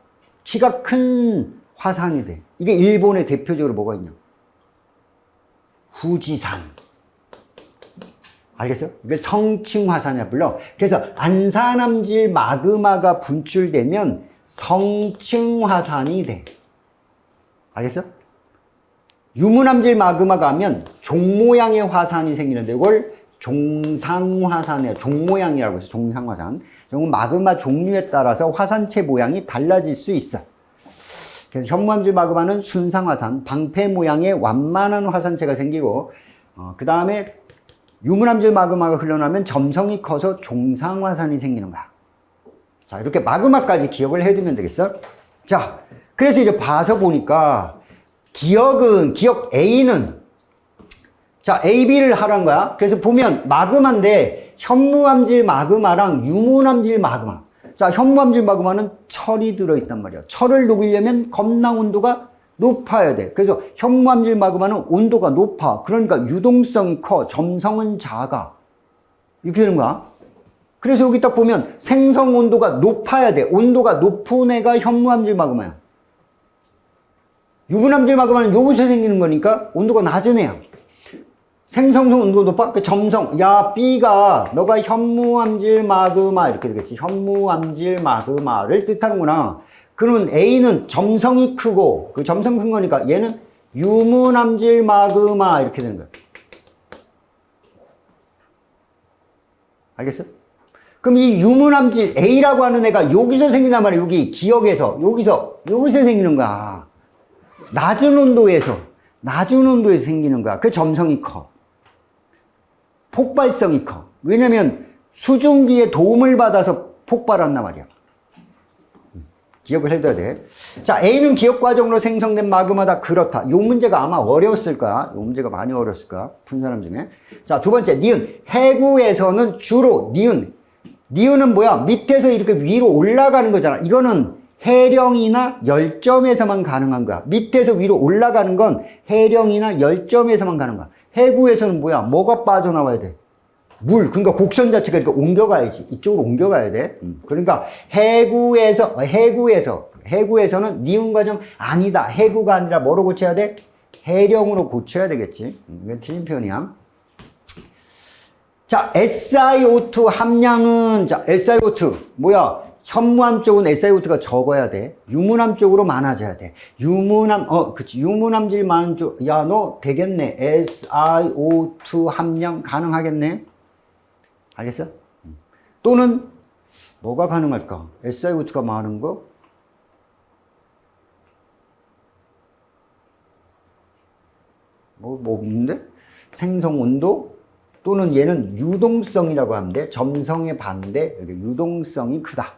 키가 큰 화산이 돼. 이게 일본의 대표적으로 뭐가 있냐? 후지산. 알겠어요? 이걸 성층화산이라 불러. 그래서 안산암질 마그마가 분출되면 성층화산이 돼. 알겠어? 유문암질 마그마가 하면 종모양의 화산이 생기는데 이걸 종상화산이에요. 종모양이라고 해서 종상화산. 마그마 종류에 따라서 화산체 모양이 달라질 수 있어. 그래서 현무암질 마그마는 순상화산, 방패 모양의 완만한 화산체가 생기고, 그 다음에 유문암질 마그마가 흘러나면 점성이 커서 종상화산이 생기는 거야. 자, 이렇게 마그마까지 기억을 해두면 되겠어? 자, 그래서 이제 봐서 보니까 기억 A는 자, A, B를 하라는 거야. 그래서 보면 마그마인데 현무암질 마그마랑 유문암질 마그마. 자, 현무암질 마그마는 철이 들어있단 말이야. 철을 녹이려면 겁나 온도가 높아야 돼. 그래서 현무암질 마그마는 온도가 높아. 그러니까 유동성이 커. 점성은 작아. 이렇게 되는 거야. 그래서 여기 딱 보면 생성 온도가 높아야 돼. 온도가 높은 애가 현무암질 마그마야. 유문암질 마그마는 여기서 생기는 거니까 온도가 낮은 애야. 생성성 온도가 높아? 그 점성. 야, B가 너가 현무암질 마그마 이렇게 되겠지. 현무암질 마그마를 뜻하는구나. 그러면 A는 점성이 크고, 그 점성 큰 거니까 얘는 유문암질 마그마 이렇게 되는 거야. 알겠어? 그럼 이 유문암질 A라고 하는 애가 여기서 생긴단 말이야. 여기 기억에서 여기서 생기는 거야. 낮은 온도에서 생기는 거야. 그 점성이 커. 폭발성이 커. 왜냐면 수증기의 도움을 받아서 폭발한단 말이야. 기억을 해둬야 돼. 자, A는 기억 과정으로 생성된 마그마다. 그렇다. 요 문제가 아마 어려웠을 거야. 요 문제가 많이 어려웠을 거야. 푼 사람 중에. 자, 두 번째, 니은. 해구에서는 주로 니은은 뭐야? 밑에서 이렇게 위로 올라가는 거잖아. 이거는 해령이나 열점에서만 가능한 거야. 밑에서 위로 올라가는 건 해령이나 열점에서만 가는 거야. 해구에서는 뭐야? 뭐가 빠져나와야 돼? 물. 그러니까 곡선 자체가 이렇게 옮겨가야지. 이쪽으로 옮겨가야 돼. 그러니까 해구에서는 니은 과정 아니다. 해구가 아니라 뭐로 고쳐야 돼? 해령으로 고쳐야 되겠지. 이건 틀린 표현이야. 자, SiO2 함량은, 자, SiO2 뭐야? 현무암 쪽은 SiO2가 적어야 돼. 유문암 쪽으로 많아져야 돼. 그치. 유문암질 많은 쪽, 야, 너 되겠네. SiO2 함량 가능하겠네. 알겠어? 또는, 뭐가 가능할까? SiO2가 많은 거? 뭐 없는데? 생성 온도? 또는 얘는 유동성이라고 하면 돼. 점성의 반대, 여기 유동성이 크다.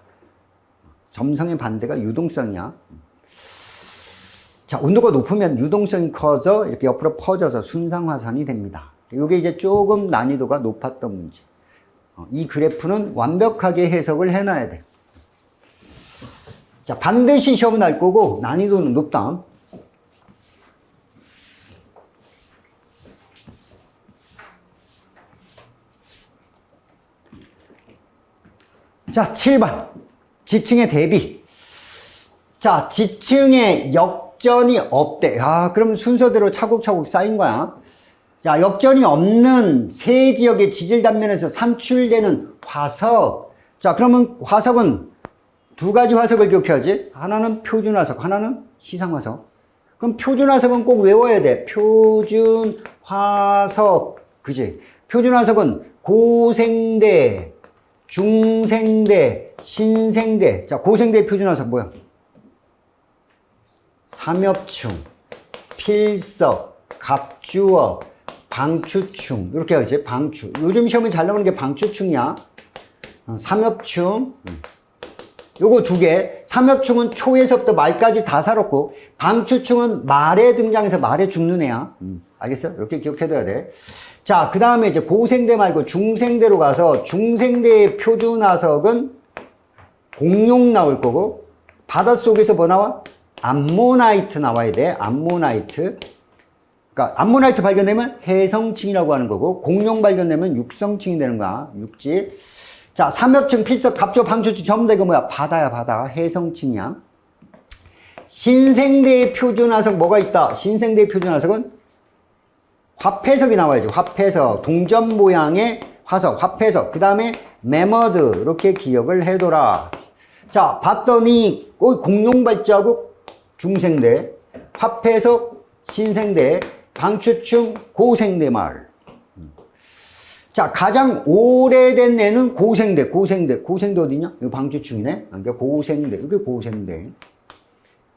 점성의 반대가 유동성이야. 자, 온도가 높으면 유동성이 커져 이렇게 옆으로 퍼져서 순상화산이 됩니다. 이게 이제 조금 난이도가 높았던 문제. 이 그래프는 완벽하게 해석을 해놔야 돼. 자, 반드시 시험은 날 거고 난이도는 높다. 자, 7번. 지층의 대비. 자, 지층에 역전이 없대. 아, 그럼 순서대로 차곡차곡 쌓인 거야. 자, 역전이 없는 세 지역의 지질 단면에서 산출되는 화석. 자, 그러면 화석은 두 가지 화석을 기억해야지. 하나는 표준 화석, 하나는 시상 화석. 그럼 표준 화석은 꼭 외워야 돼. 표준 화석. 그지? 표준 화석은 고생대, 중생대, 신생대. 자, 고생대 표준 화석 뭐야? 삼엽충, 필석, 갑주어, 방추충. 이렇게 하지. 방추. 요즘 시험에 잘 나오는 게 방추충이야. 삼엽충. 요거 두 개. 삼엽충은 초에서부터 말까지 다 살았고, 방추충은 말에 등장해서 말에 죽는 애야. 알겠어? 이렇게 기억해둬야 돼. 자, 그 다음에 이제 고생대 말고 중생대로 가서, 중생대의 표준 화석은 공룡 나올 거고, 바닷속에서 뭐 나와? 암모나이트 나와야 돼. 암모나이트. 그러니까 암모나이트 발견되면 해성층이라고 하는 거고, 공룡 발견되면 육성층이 되는 거야. 육지. 자, 삼엽층, 필석, 갑조, 방추층 전부 다 이거 뭐야? 바다야, 바다. 해성층이야. 신생대의 표준화석 뭐가 있다? 신생대의 표준화석은 화폐석이 나와야지. 화폐석. 동전 모양의 화석, 화폐석. 그 다음에 매머드. 이렇게 기억을 해둬라. 자, 봤더니 공룡 발자국 중생대, 화폐석 신생대, 방추층 고생대 마을. 자, 가장 오래된 애는 고생대, 고생대. 고생대 어디냐? 이거 방추층이네. 그러니까 고생대. 이게 고생대.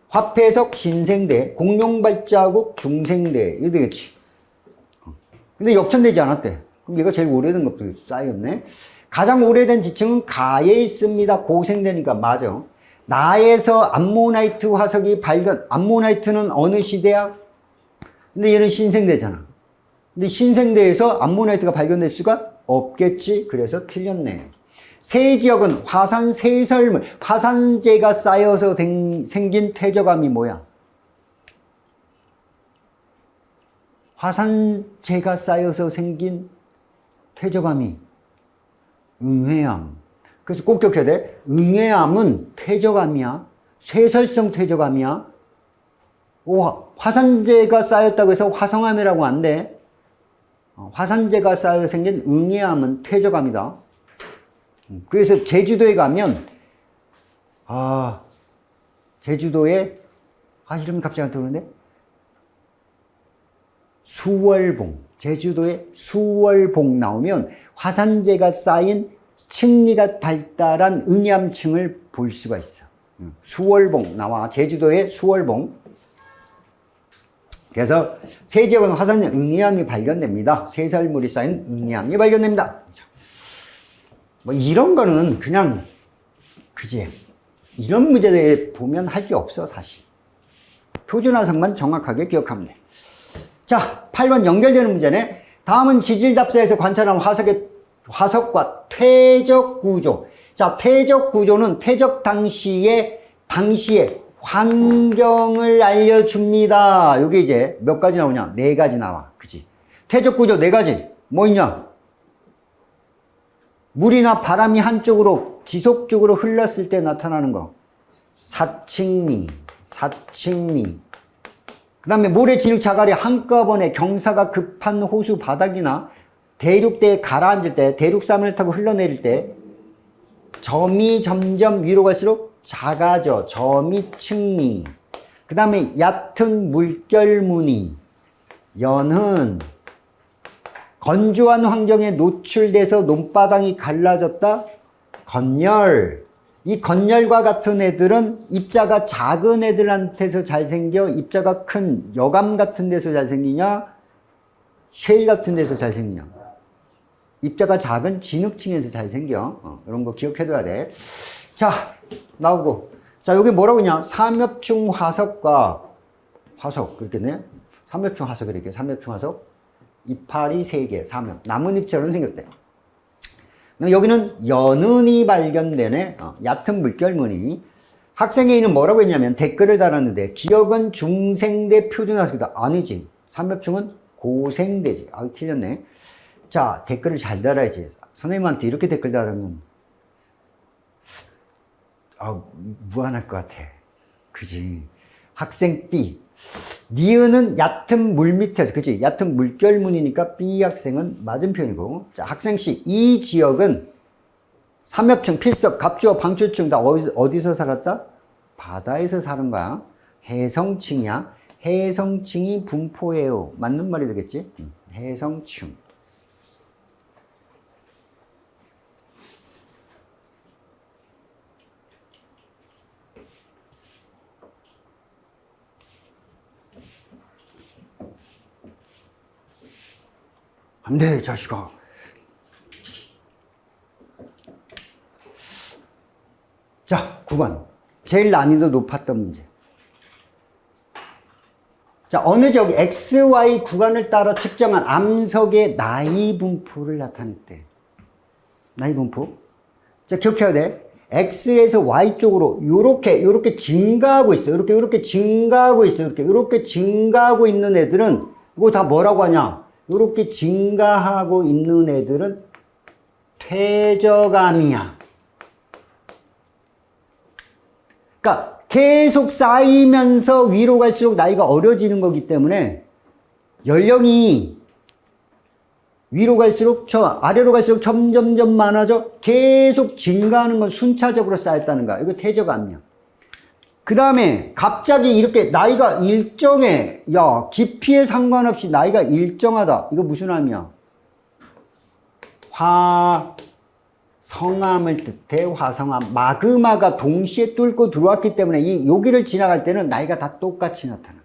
화폐석 신생대, 공룡 발자국 중생대. 이거 되겠지. 근데 역전되지 않았대. 그럼 얘가 제일 오래된 것도 쌓였네. 가장 오래된 지층은 가에 있습니다. 고생대니까 맞아. 나에서 암모나이트 화석이 발견. 암모나이트는 어느 시대야? 근데 얘는 신생대잖아. 근데 신생대에서 암모나이트가 발견될 수가 없겠지. 그래서 틀렸네. 세 지역은 화산 세설물, 화산재가 쌓여서 생긴 퇴적암이 뭐야? 화산재가 쌓여서 생긴 퇴적암이 응회암. 그래서 꼭 기억해야 돼. 응회암은 퇴적암이야. 쇠설성 퇴적암이야. 화산재가 쌓였다고 해서 화성암이라고 안 돼. 화산재가 쌓여 생긴 응회암은 퇴적암이다. 그래서 제주도에 가면, 제주도에, 이름이 갑자기 안 떠오르는데? 수월봉. 제주도에 수월봉 나오면 화산재가 쌓인 층리가 발달한 응암층을 볼 수가 있어. 수월봉 나와. 제주도의 수월봉. 그래서 세 지역은 화산 응암이 발견됩니다. 쇠설물이 쌓인 응암이 발견됩니다. 뭐 이런 거는 그냥 그지. 이런 문제에 보면 할 게 없어 사실. 표준화석만 정확하게 기억하면 돼. 자, 8번 연결되는 문제네. 다음은 지질답사에서 관찰한 화석과 퇴적 구조. 자, 퇴적 구조는 퇴적 당시의 환경을 알려줍니다. 여기 이제 몇 가지 나오냐? 네 가지 나와. 그치? 퇴적 구조 네 가지. 뭐 있냐? 물이나 바람이 한쪽으로 지속적으로 흘렀을 때 나타나는 거. 사층리. 그 다음에 모래 진흙 자갈이 한꺼번에 경사가 급한 호수 바닥이나 대륙대에 가라앉을 때, 대륙산을 타고 흘러내릴 때 점이 점점 위로 갈수록 작아져. 점이 층리. 그 다음에 얕은 물결무늬. 연흔. 건조한 환경에 노출돼서 논바닥이 갈라졌다. 건열. 이 건열과 같은 애들은 입자가 작은 애들한테서 잘생겨? 입자가 큰 여감 같은 데서 잘생기냐? 쉐일 같은 데서 잘생기냐? 입자가 작은 진흙층에서 잘생겨. 이런 거 기억해둬야 돼. 자, 나오고. 자, 여기 뭐라고 했냐? 삼엽충 화석과 화석. 그렇겠네? 삼엽충 화석 이렇게. 삼엽충 화석. 이파리 3개, 삼엽. 나뭇잎처럼 생겼대. 여기는 연은이 발견되네. 얕은 물결무늬. 학생 A는 뭐라고 했냐면 댓글을 달았는데 기억은 중생대 표준화석이다. 아니지. 삼엽충은 고생대지. 틀렸네. 자, 댓글을 잘 달아야지. 선생님한테 이렇게 댓글 달으면 무한할 것 같아. 그지? 학생 B. 니은은 얕은 물 밑에서, 그치? 얕은 물결문이니까 B 학생은 맞은 편이고. 자, 학생 C. 이 지역은 삼엽층, 필석, 갑주어, 방출층 다 어디서 살았다? 바다에서 사는 거야. 해성층이야. 해성층이 분포예요. 맞는 말이 되겠지? 해성층. 안 돼, 자식아. 자, 9번. 제일 난이도 높았던 문제. 자, 어느 지역 XY 구간을 따라 측정한 암석의 나이 분포를 나타냈대. 나이 분포. 자, 기억해야 돼. X에서 Y 쪽으로 요렇게 증가하고 있어. 요렇게 증가하고 있어. 요렇게 증가하고 있는 애들은 이거 다 뭐라고 하냐? 요렇게 증가하고 있는 애들은 퇴적암이야. 그러니까 계속 쌓이면서 위로 갈수록 나이가 어려지는 거기 때문에 연령이 위로 갈수록 아래로 갈수록 점점점 많아져. 계속 증가하는 건 순차적으로 쌓였다는 거야. 이거 퇴적암이야. 그 다음에 갑자기 이렇게 나이가 일정해. 야, 깊이에 상관없이 나이가 일정하다. 이거 무슨 암이야? 화성암을 뜻해. 화성암. 마그마가 동시에 뚫고 들어왔기 때문에 여기를 지나갈 때는 나이가 다 똑같이 나타나.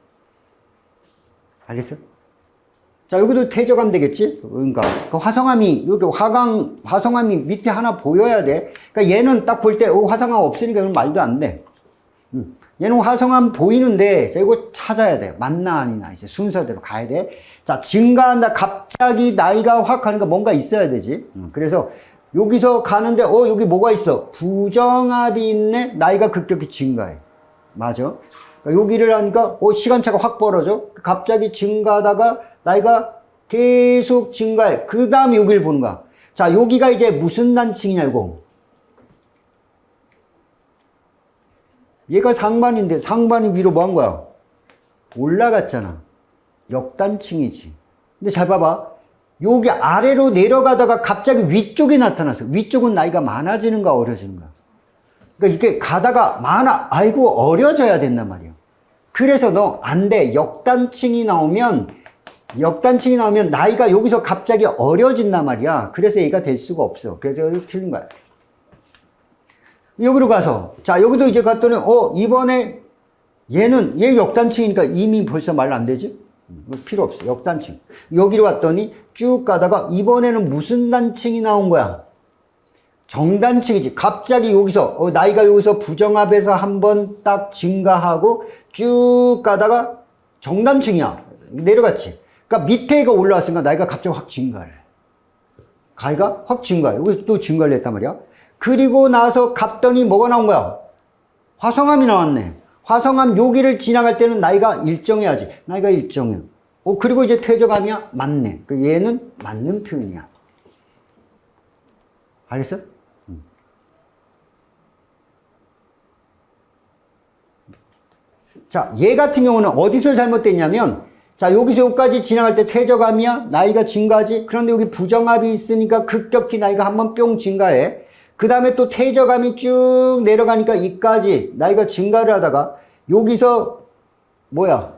알겠어? 자, 여기도 퇴적암 되겠지? 그러니까 화성암이 이렇게 화성암이 밑에 하나 보여야 돼. 그러니까 얘는 딱 볼 때 화성암 없으니까 그건 말도 안 돼. 얘는 화성암 보이는데, 자, 이거 찾아야 돼. 맞나 아니나. 이제 순서대로 가야 돼. 자, 증가한다. 갑자기 나이가 확 가니까 뭔가 있어야 되지. 그래서 여기서 가는데, 여기 뭐가 있어? 부정합이 있네? 나이가 급격히 증가해. 맞아. 그러니까 여기를 하니까, 시간차가 확 벌어져. 갑자기 증가하다가 나이가 계속 증가해. 그 다음에 여기를 보는 거야. 자, 여기가 이제 무슨 단층이냐, 이거. 얘가 상반인데 상반이 위로 뭐 한 거야? 올라갔잖아. 역단층이지. 근데 잘 봐봐. 여기 아래로 내려가다가 갑자기 위쪽에 나타났어. 위쪽은 나이가 많아지는가 어려지는가. 그러니까 이렇게 가다가 아이고 어려져야 된단 말이야. 그래서 너 안 돼. 역단층이 나오면 나이가 여기서 갑자기 어려진단 말이야. 그래서 얘가 될 수가 없어. 그래서 여기 틀린 거야. 여기로 가서, 자, 여기도 이제 갔더니, 이번에 얘 역단층이니까 이미 벌써 말 안 되지? 필요 없어. 역단층. 여기로 왔더니 쭉 가다가 이번에는 무슨 단층이 나온 거야? 정단층이지. 갑자기 여기서, 나이가 여기서 부정합에서 한번 딱 증가하고 쭉 가다가 정단층이야. 내려갔지. 그러니까 밑에 애가 올라왔으니까 나이가 갑자기 확 증가해. 가이가 확 증가해. 여기 또 증가를 했단 말이야. 그리고 나서 갔더니 뭐가 나온 거야? 화성암이 나왔네. 화성암 여기를 지나갈 때는 나이가 일정해야지. 나이가 일정해. 그리고 이제 퇴적암이야? 맞네. 얘는 맞는 표현이야. 알겠어? 자, 얘 같은 경우는 어디서 잘못됐냐면, 자, 여기서 여기까지 지나갈 때 퇴적암이야? 나이가 증가하지? 그런데 여기 부정합이 있으니까 급격히 나이가 한번 뿅 증가해. 그 다음에 또 퇴적암이 쭉 내려가니까 이까지 나이가 증가를 하다가 여기서 뭐야?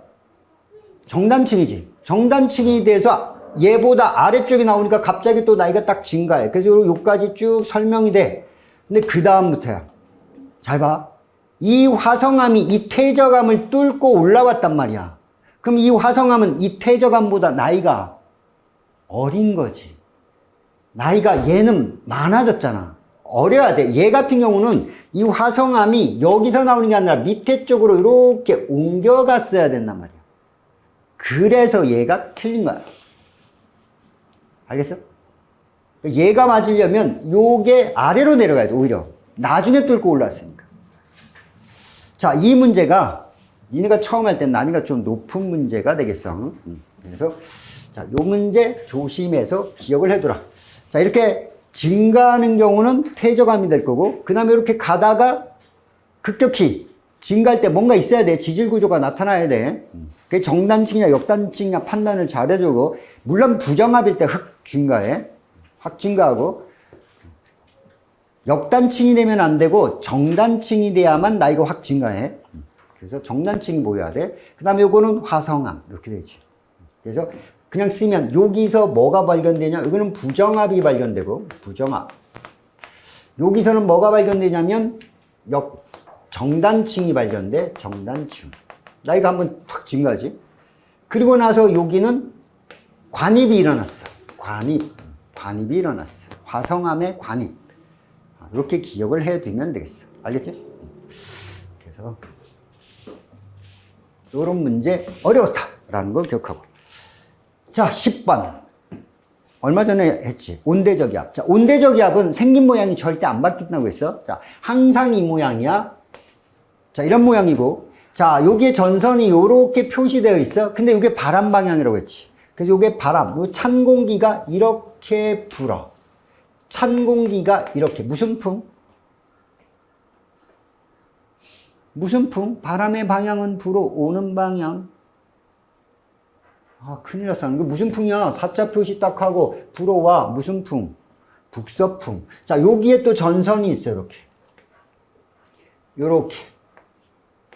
정단층이지. 정단층이 돼서 얘보다 아래쪽에 나오니까 갑자기 또 나이가 딱 증가해. 그래서 여기까지 쭉 설명이 돼. 근데 그 다음부터야. 잘 봐. 이 화성암이 이 퇴적암을 뚫고 올라왔단 말이야. 그럼 이 화성암은 이 퇴적암보다 나이가 어린 거지. 나이가 얘는 많아졌잖아. 어려야 돼. 얘 같은 경우는 이 화성암이 여기서 나오는 게 아니라 밑에 쪽으로 이렇게 옮겨갔어야 된단 말이야. 그래서 얘가 틀린 거야. 알겠어? 얘가 맞으려면 요게 아래로 내려가야 돼. 오히려 나중에 뚫고 올라왔으니까. 자, 이 문제가 니네가 처음 할 땐 난이가 좀 높은 문제가 되겠어. 그래서 자, 요 문제 조심해서 기억을 해두라. 자, 이렇게 증가하는 경우는 퇴적암이 될 거고, 그 다음에 이렇게 가다가 급격히 증가할 때 뭔가 있어야 돼. 지질 구조가 나타나야 돼. 그게 정단층이냐 역단층이냐 판단을 잘해주고, 물론 부정합일 때 흙 증가해. 확 증가하고, 역단층이 되면 안 되고 정단층이 돼야만 나이가 확 증가해. 그래서 정단층이 보여야 돼. 그 다음에 요거는 화성암 이렇게 되지. 그래서 그냥 쓰면 여기서 뭐가 발견되냐, 이거는 부정합이 발견되고, 부정합. 여기서는 뭐가 발견되냐면 정단층이 발견돼. 정단층. 나이가 한번 확 증가하지. 그리고 나서 여기는 관입이 일어났어. 관입이 일어났어. 화성암의 관입. 이렇게 기억을 해두면 되겠어. 알겠지? 그래서 이런 문제 어려웠다라는 거 기억하고. 자, 10번. 얼마 전에 했지. 온대적이압. 자, 온대적이압은 생긴 모양이 절대 안 바뀐다고 했어. 자, 항상 이 모양이야. 자, 이런 모양이고. 자, 여기에 전선이 이렇게 표시되어 있어. 근데 이게 바람 방향이라고 했지. 그래서 이게 바람. 요 찬 공기가 이렇게 불어. 찬 공기가 이렇게. 무슨 풍? 무슨 풍? 바람의 방향은 불어오는 방향. 아, 큰일 났어. 이거 무슨 풍이야? 사자 표시 딱 하고 불어와. 무슨 풍? 북서풍. 자, 여기에 또 전선이 있어. 이렇게. 요렇게.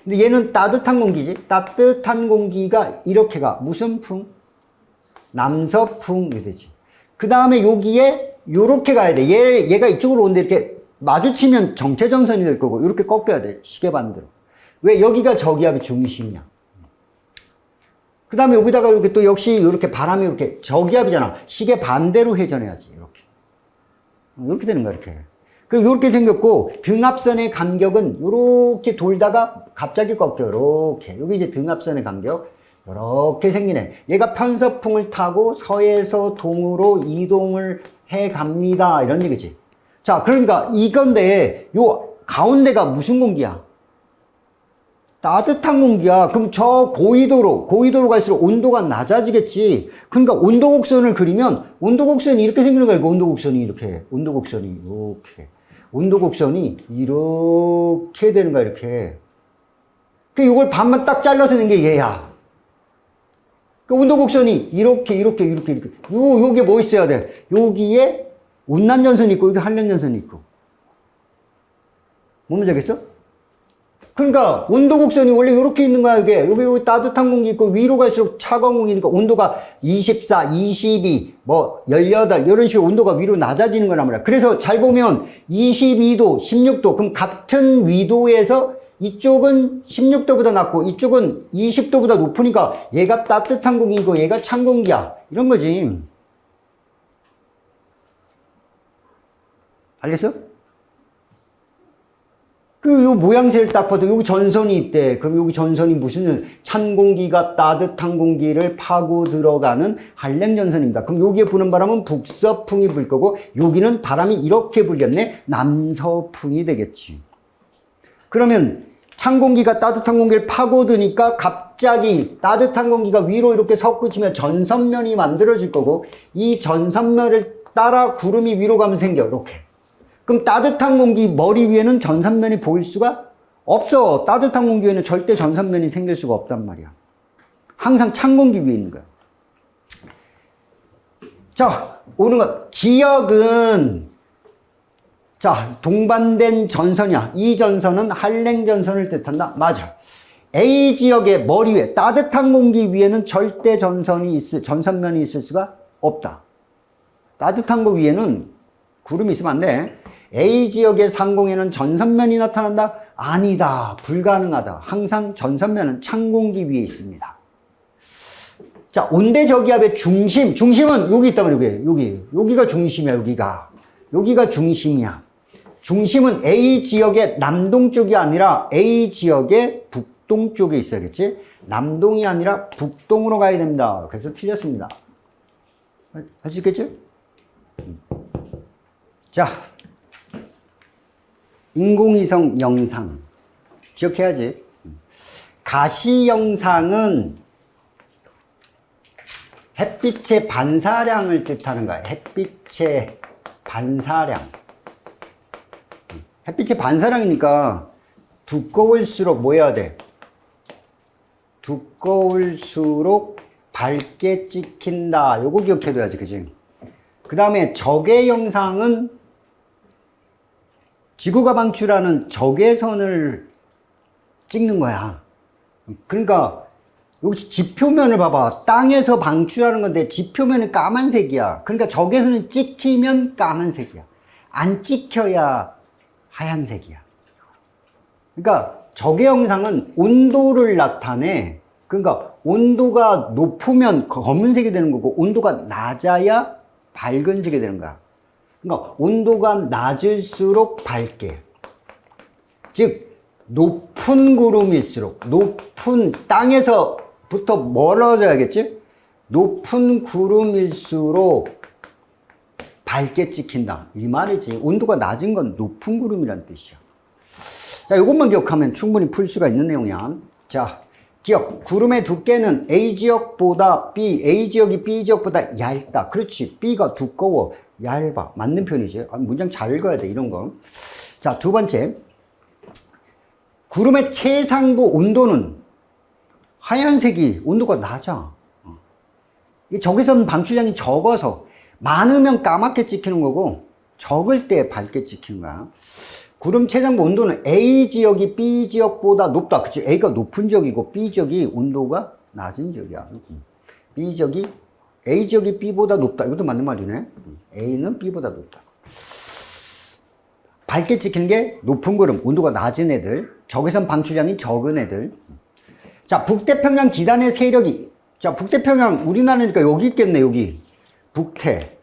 근데 얘는 따뜻한 공기지. 따뜻한 공기가 이렇게 가. 무슨 풍? 남서풍. 이렇게 되지. 그 다음에 여기에 요렇게 가야 돼. 얘가 이쪽으로 오는데 이렇게 마주치면 정체전선이 될 거고, 이렇게 꺾여야 돼. 시계 반대로. 왜? 여기가 저기압의 중심이야. 그 다음에 여기다가 이렇게 또 역시 이렇게 바람이 이렇게 저기압이잖아. 시계 반대로 회전해야지. 이렇게 되는 거야, 이렇게. 그리고 이렇게 생겼고, 등압선의 간격은 이렇게 돌다가 갑자기 꺾여. 이렇게. 여기 이제 등압선의 간격. 이렇게 생기네. 얘가 편서풍을 타고 서에서 동으로 이동을 해 갑니다. 이런 얘기지. 자, 그러니까 이건데, 요 가운데가 무슨 공기야? 따뜻한 공기야. 그럼 저 고緯도로 갈수록 온도가 낮아지겠지. 그러니까 온도곡선을 그리면 온도곡선이 이렇게 생기는 거야. 온도곡선이 이렇게. 온도곡선이 이렇게. 온도곡선이 이렇게 되는 거야. 이렇게. 그 이걸 반만 딱 잘라서 낸 게 얘야. 그 온도곡선이 이렇게. 요게 뭐 있어야 돼? 여기에 온난전선이 있고, 여기 한랭전선이 있고. 뭔지 알겠어? 그러니까 온도곡선이 원래 이렇게 있는 거야. 이게 여기 따뜻한 공기 있고, 위로 갈수록 차가운 공기니까 온도가 24, 22, 뭐 18 이런 식으로 온도가 위로 낮아지는 거란 말이야. 그래서 잘 보면 22도, 16도, 그럼 같은 위도에서 이쪽은 16도보다 낮고 이쪽은 20도보다 높으니까 얘가 따뜻한 공기고 얘가 찬 공기야. 이런 거지. 알겠어? 요 모양새를 딱 봐도 여기 전선이 있대. 그럼 여기 전선이 무슨 찬 공기가 따뜻한 공기를 파고 들어가는 한랭전선입니다. 그럼 여기에 부는 바람은 북서풍이 불 거고, 여기는 바람이 이렇게 불겠네. 남서풍이 되겠지. 그러면 찬 공기가 따뜻한 공기를 파고드니까 갑자기 따뜻한 공기가 위로 이렇게 솟구치면 전선면이 만들어질 거고, 이 전선면을 따라 구름이 위로 가면 생겨. 이렇게. 그럼 따뜻한 공기 머리 위에는 전선면이 보일 수가 없어. 따뜻한 공기 위에는 절대 전선면이 생길 수가 없단 말이야. 항상 찬 공기 위에 있는 거야. 자, 오는 것. 기역은, 자, 동반된 전선이야. 이 전선은 한랭전선을 뜻한다. 맞아. A 지역의 머리 위에, 따뜻한 공기 위에는 절대 전선면이 있을 수가 없다. 따뜻한 거 위에는 구름이 있으면 안 돼. A 지역의 상공에는 전선면이 나타난다? 아니다. 불가능하다. 항상 전선면은 찬 공기 위에 있습니다. 자, 온대저기압의 중심은 여기 있다면 여기가 중심이야. 여기가 중심이야. 중심은 A 지역의 남동쪽이 아니라 A 지역의 북동쪽에 있어야겠지? 남동이 아니라 북동으로 가야 됩니다. 그래서 틀렸습니다. 할 수 있겠죠? 자, 인공위성 영상 기억해야지. 가시 영상은 햇빛의 반사량을 뜻하는 거야. 햇빛의 반사량. 햇빛의 반사량이니까 두꺼울수록 뭐 해야 돼? 두꺼울수록 밝게 찍힌다. 요거 기억해둬야지, 그지? 그 다음에 적외 영상은 지구가 방출하는 적외선을 찍는 거야. 그러니까 여기 지표면을 봐봐. 땅에서 방출하는 건데 지표면은 까만색이야. 그러니까 적외선을 찍히면 까만색이야. 안 찍혀야 하얀색이야. 그러니까 적외 영상은 온도를 나타내. 그러니까 온도가 높으면 검은색이 되는 거고 온도가 낮아야 밝은색이 되는 거야. 그러니까 온도가 낮을수록 밝게. 즉 높은 구름일수록 높은 땅에서부터 멀어져야겠지? 높은 구름일수록 밝게 찍힌다. 이 말이지. 온도가 낮은 건 높은 구름이란 뜻이야. 자, 이것만 기억하면 충분히 풀 수가 있는 내용이야. 자, 기억. 구름의 두께는 A 지역보다 A 지역이 B 지역보다 얇다. 그렇지. B가 두꺼워. 얇아. 맞는 편이지. 문장 잘 읽어야 돼, 이런 거. 자, 두 번째. 구름의 최상부 온도는 하얀색이 온도가 낮아. 적외선 방출량이 적어서 많으면 까맣게 찍히는 거고 적을 때 밝게 찍히는 거야. 구름 최상부 온도는 A 지역이 B 지역보다 높다. 그치? A가 높은 지역이고 B 지역이 온도가 낮은 지역이야. B 지역이 A 지역이 B보다 높다. 이것도 맞는 말이네. A는 B보다 높다. 밝게 찍히는 게 높은 구름, 온도가 낮은 애들, 적외선 방출량이 적은 애들. 자, 북태평양 기단의 세력이, 자, 북태평양 우리나라니까 여기 있겠네, 여기. 북태.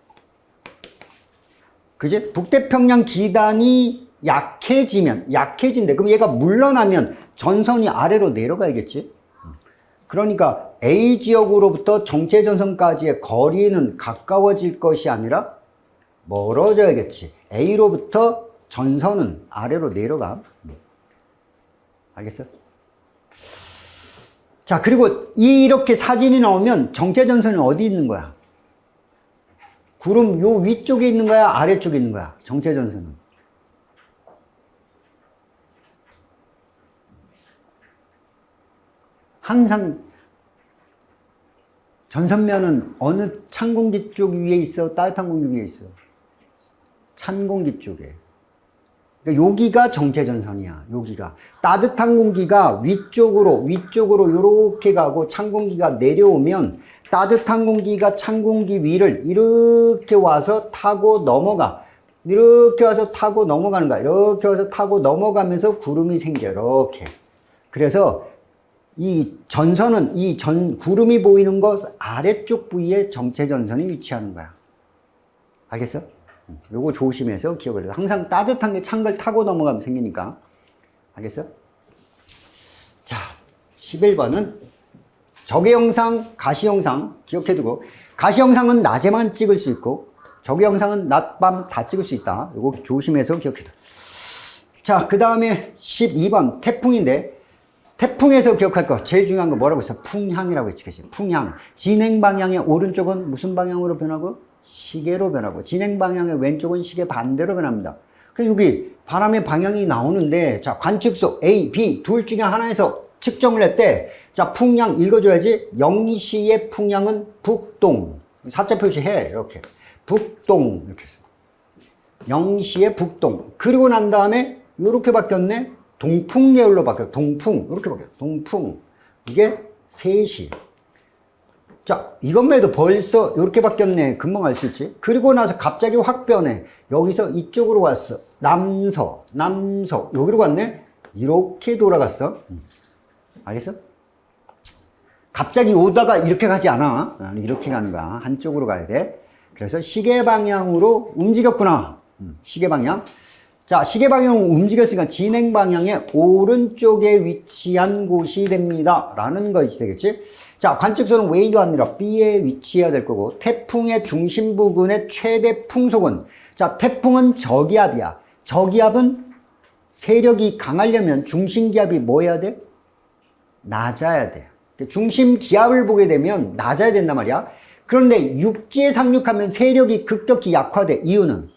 그지? 북태평양 기단이 약해진대. 그럼 얘가 물러나면 전선이 아래로 내려가야겠지? 그러니까 A 지역으로부터 정체전선까지의 거리는 가까워질 것이 아니라 멀어져야겠지. A로부터 전선은 아래로 내려가. 알겠어? 자, 그리고 이렇게 사진이 나오면 정체전선이 어디 있는 거야? 구름 요 위쪽에 있는 거야? 아래쪽에 있는 거야? 정체전선은. 항상 전선면은 어느 찬 공기 쪽 위에 있어? 따뜻한 공기 위에 있어? 찬 공기 쪽에. 그러니까 여기가 정체전선이야. 여기가. 따뜻한 공기가 위쪽으로 이렇게 가고 찬 공기가 내려오면 따뜻한 공기가 찬 공기 위를 이렇게 와서 타고 넘어가. 이렇게 와서 타고 넘어가는 거야. 이렇게 와서 타고 넘어가면서 구름이 생겨. 이렇게. 그래서 이 전선은 구름이 보이는 것 아래쪽 부위에 정체전선이 위치하는 거야. 알겠어? 요거 조심해서 기억을 해서 항상 따뜻한 게 찬 걸 타고 넘어가면 생기니까. 알겠어? 자, 11번은 적외영상, 가시영상 기억해두고, 가시영상은 낮에만 찍을 수 있고 적외영상은 낮, 밤 다 찍을 수 있다. 요거 조심해서 기억해둬. 자, 그 다음에 12번 태풍인데, 태풍에서 기억할 거 제일 중요한 거 뭐라고 했어? 풍향이라고 했지. 그치? 풍향. 진행 방향의 오른쪽은 무슨 방향으로 변하고? 시계로 변하고, 진행 방향의 왼쪽은 시계 반대로 변합니다. 그래서 여기 바람의 방향이 나오는데, 자, 관측소 A, B 둘 중에 하나에서 측정을 했대. 자, 풍향 읽어줘야지. 0시의 풍향은 북동. 사자 표시해. 이렇게. 북동. 이렇게 해서. 0시의 북동. 그리고 난 다음에 이렇게 바뀌었네. 동풍 계열로 바뀌었어. 동풍. 이렇게 바뀌었어. 동풍. 이게 3시. 자, 이것만 해도 벌써 이렇게 바뀌었네. 금방 알 수 있지. 그리고 나서 갑자기 확 변해. 여기서 이쪽으로 왔어. 남서. 여기로 갔네. 이렇게 돌아갔어. 알겠어? 갑자기 오다가 이렇게 가지 않아. 이렇게 가는 거야. 한쪽으로 가야 돼. 그래서 시계 방향으로 움직였구나. 시계 방향. 자, 시계 방향으로 움직였으니까 진행 방향의 오른쪽에 위치한 곳이 됩니다. 라는 것이 되겠지. 자, 관측소는 A가 아니라 B에 위치해야 될 거고, 태풍의 중심 부근의 최대 풍속은, 자, 태풍은 저기압이야. 저기압은 세력이 강하려면 중심 기압이 뭐 해야 돼? 낮아야 돼. 중심 기압을 보게 되면 낮아야 된단 말이야. 그런데 육지에 상륙하면 세력이 급격히 약화돼. 이유는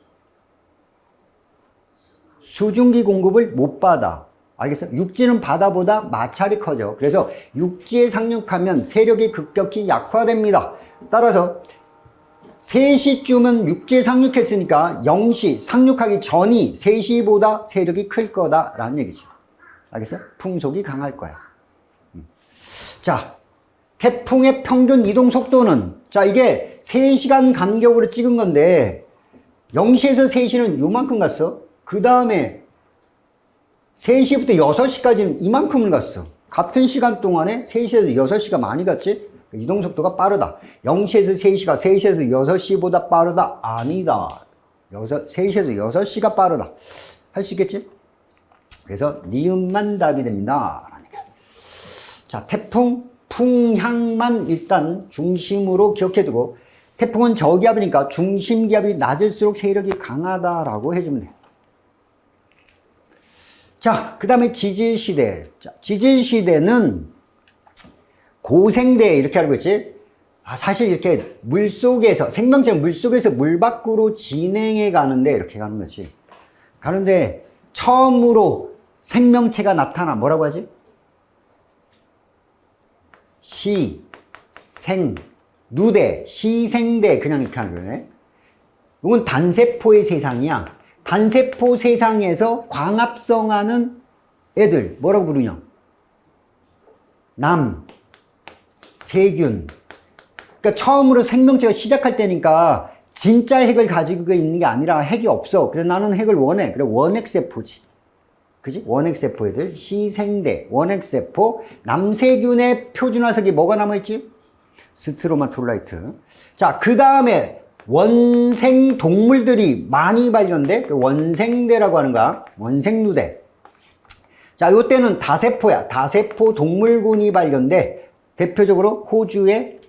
수증기 공급을 못 받아. 알겠어? 육지는 바다보다 마찰이 커져. 그래서 육지에 상륙하면 세력이 급격히 약화됩니다. 따라서 3시쯤은 육지에 상륙했으니까 0시 상륙하기 전이 3시보다 세력이 클 거다라는 얘기죠. 알겠어? 풍속이 강할 거야. 자, 태풍의 평균 이동 속도는, 자, 이게 3시간 간격으로 찍은 건데 0시에서 3시는 요만큼 갔어. 그 다음에 3시부터 6시까지는 이만큼을 갔어. 같은 시간 동안에 3시에서 6시가 많이 갔지? 이동 속도가 빠르다. 0시에서 3시가 3시에서 6시보다 빠르다? 아니다. 3시에서 6시가 빠르다. 할 수 있겠지? 그래서 니은만 답이 됩니다. 자, 태풍, 풍향만 일단 중심으로 기억해두고, 태풍은 저기압이니까 중심기압이 낮을수록 세력이 강하다라고 해주면 돼. 자, 그 다음에 지질시대. 자, 지질시대는 고생대 이렇게 알고 있지? 사실 이렇게 물속에서, 생명체는 물속에서 물 밖으로 진행해 가는데 이렇게 가는 거지. 가는데 처음으로 생명체가 나타나. 뭐라고 하지? 누대, 시생대 그냥 이렇게 하는 거네. 이건 단세포의 세상이야. 단세포 세상에서 광합성하는 애들 뭐라고 부르냐? 세균. 그러니까 처음으로 생명체가 시작할 때니까 진짜 핵을 가지고 있는 게 아니라 핵이 없어. 그래 나는 핵을 원해. 그래 원핵세포지. 그지? 원핵세포 애들, 시생대, 원핵세포, 남세균의 표준화석이 뭐가 남아있지? 스트로마톨라이트. 자, 그 다음에 원생 동물들이 많이 발견돼. 그 원생대라고 하는 거야. 원생누대. 자, 요때는 다세포야. 다세포 동물군이 발견돼. 대표적으로 호주의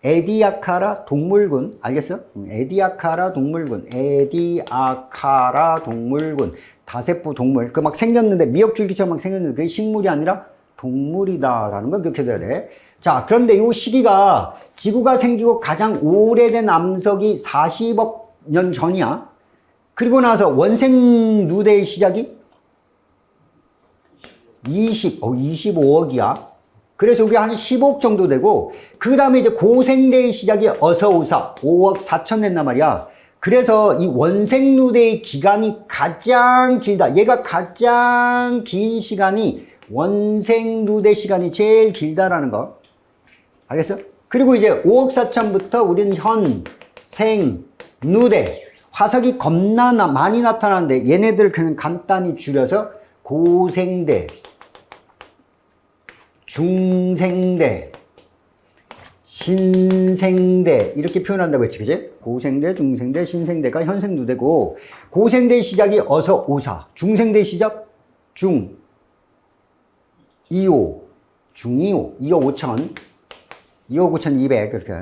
에디아카라 동물군. 알겠어? 에디아카라 동물군. 에디아카라 동물군. 다세포 동물. 그 막 생겼는데, 미역줄기처럼 막 생겼는데, 그게 식물이 아니라 동물이다라는 걸 기억해둬야 돼. 자, 그런데 이 시기가 지구가 생기고 가장 오래된 암석이 40억 년 전이야. 그리고 나서 원생 누대의 시작이 25억이야. 그래서 여기 한 15억 정도 되고, 그 다음에 이제 고생대의 시작이 어서오사 5억 4천 됐단 말이야. 그래서 이 원생누대의 기간이 가장 길다. 얘가 가장 긴 시간이 원생누대 시간이 제일 길다라는 거. 알겠어? 그리고 이제 5억 4천부터 우리는 현생누대. 화석이 겁나 많이 나타나는데 얘네들 그냥 간단히 줄여서 고생대, 중생대, 신생대 이렇게 표현한다고 했지, 그지? 고생대, 중생대, 신생대가 현생누대고, 고생대의 시작이 어서오사, 중생대의 시작 중 2호, 2억 5천, 2억 5천2백 이렇게.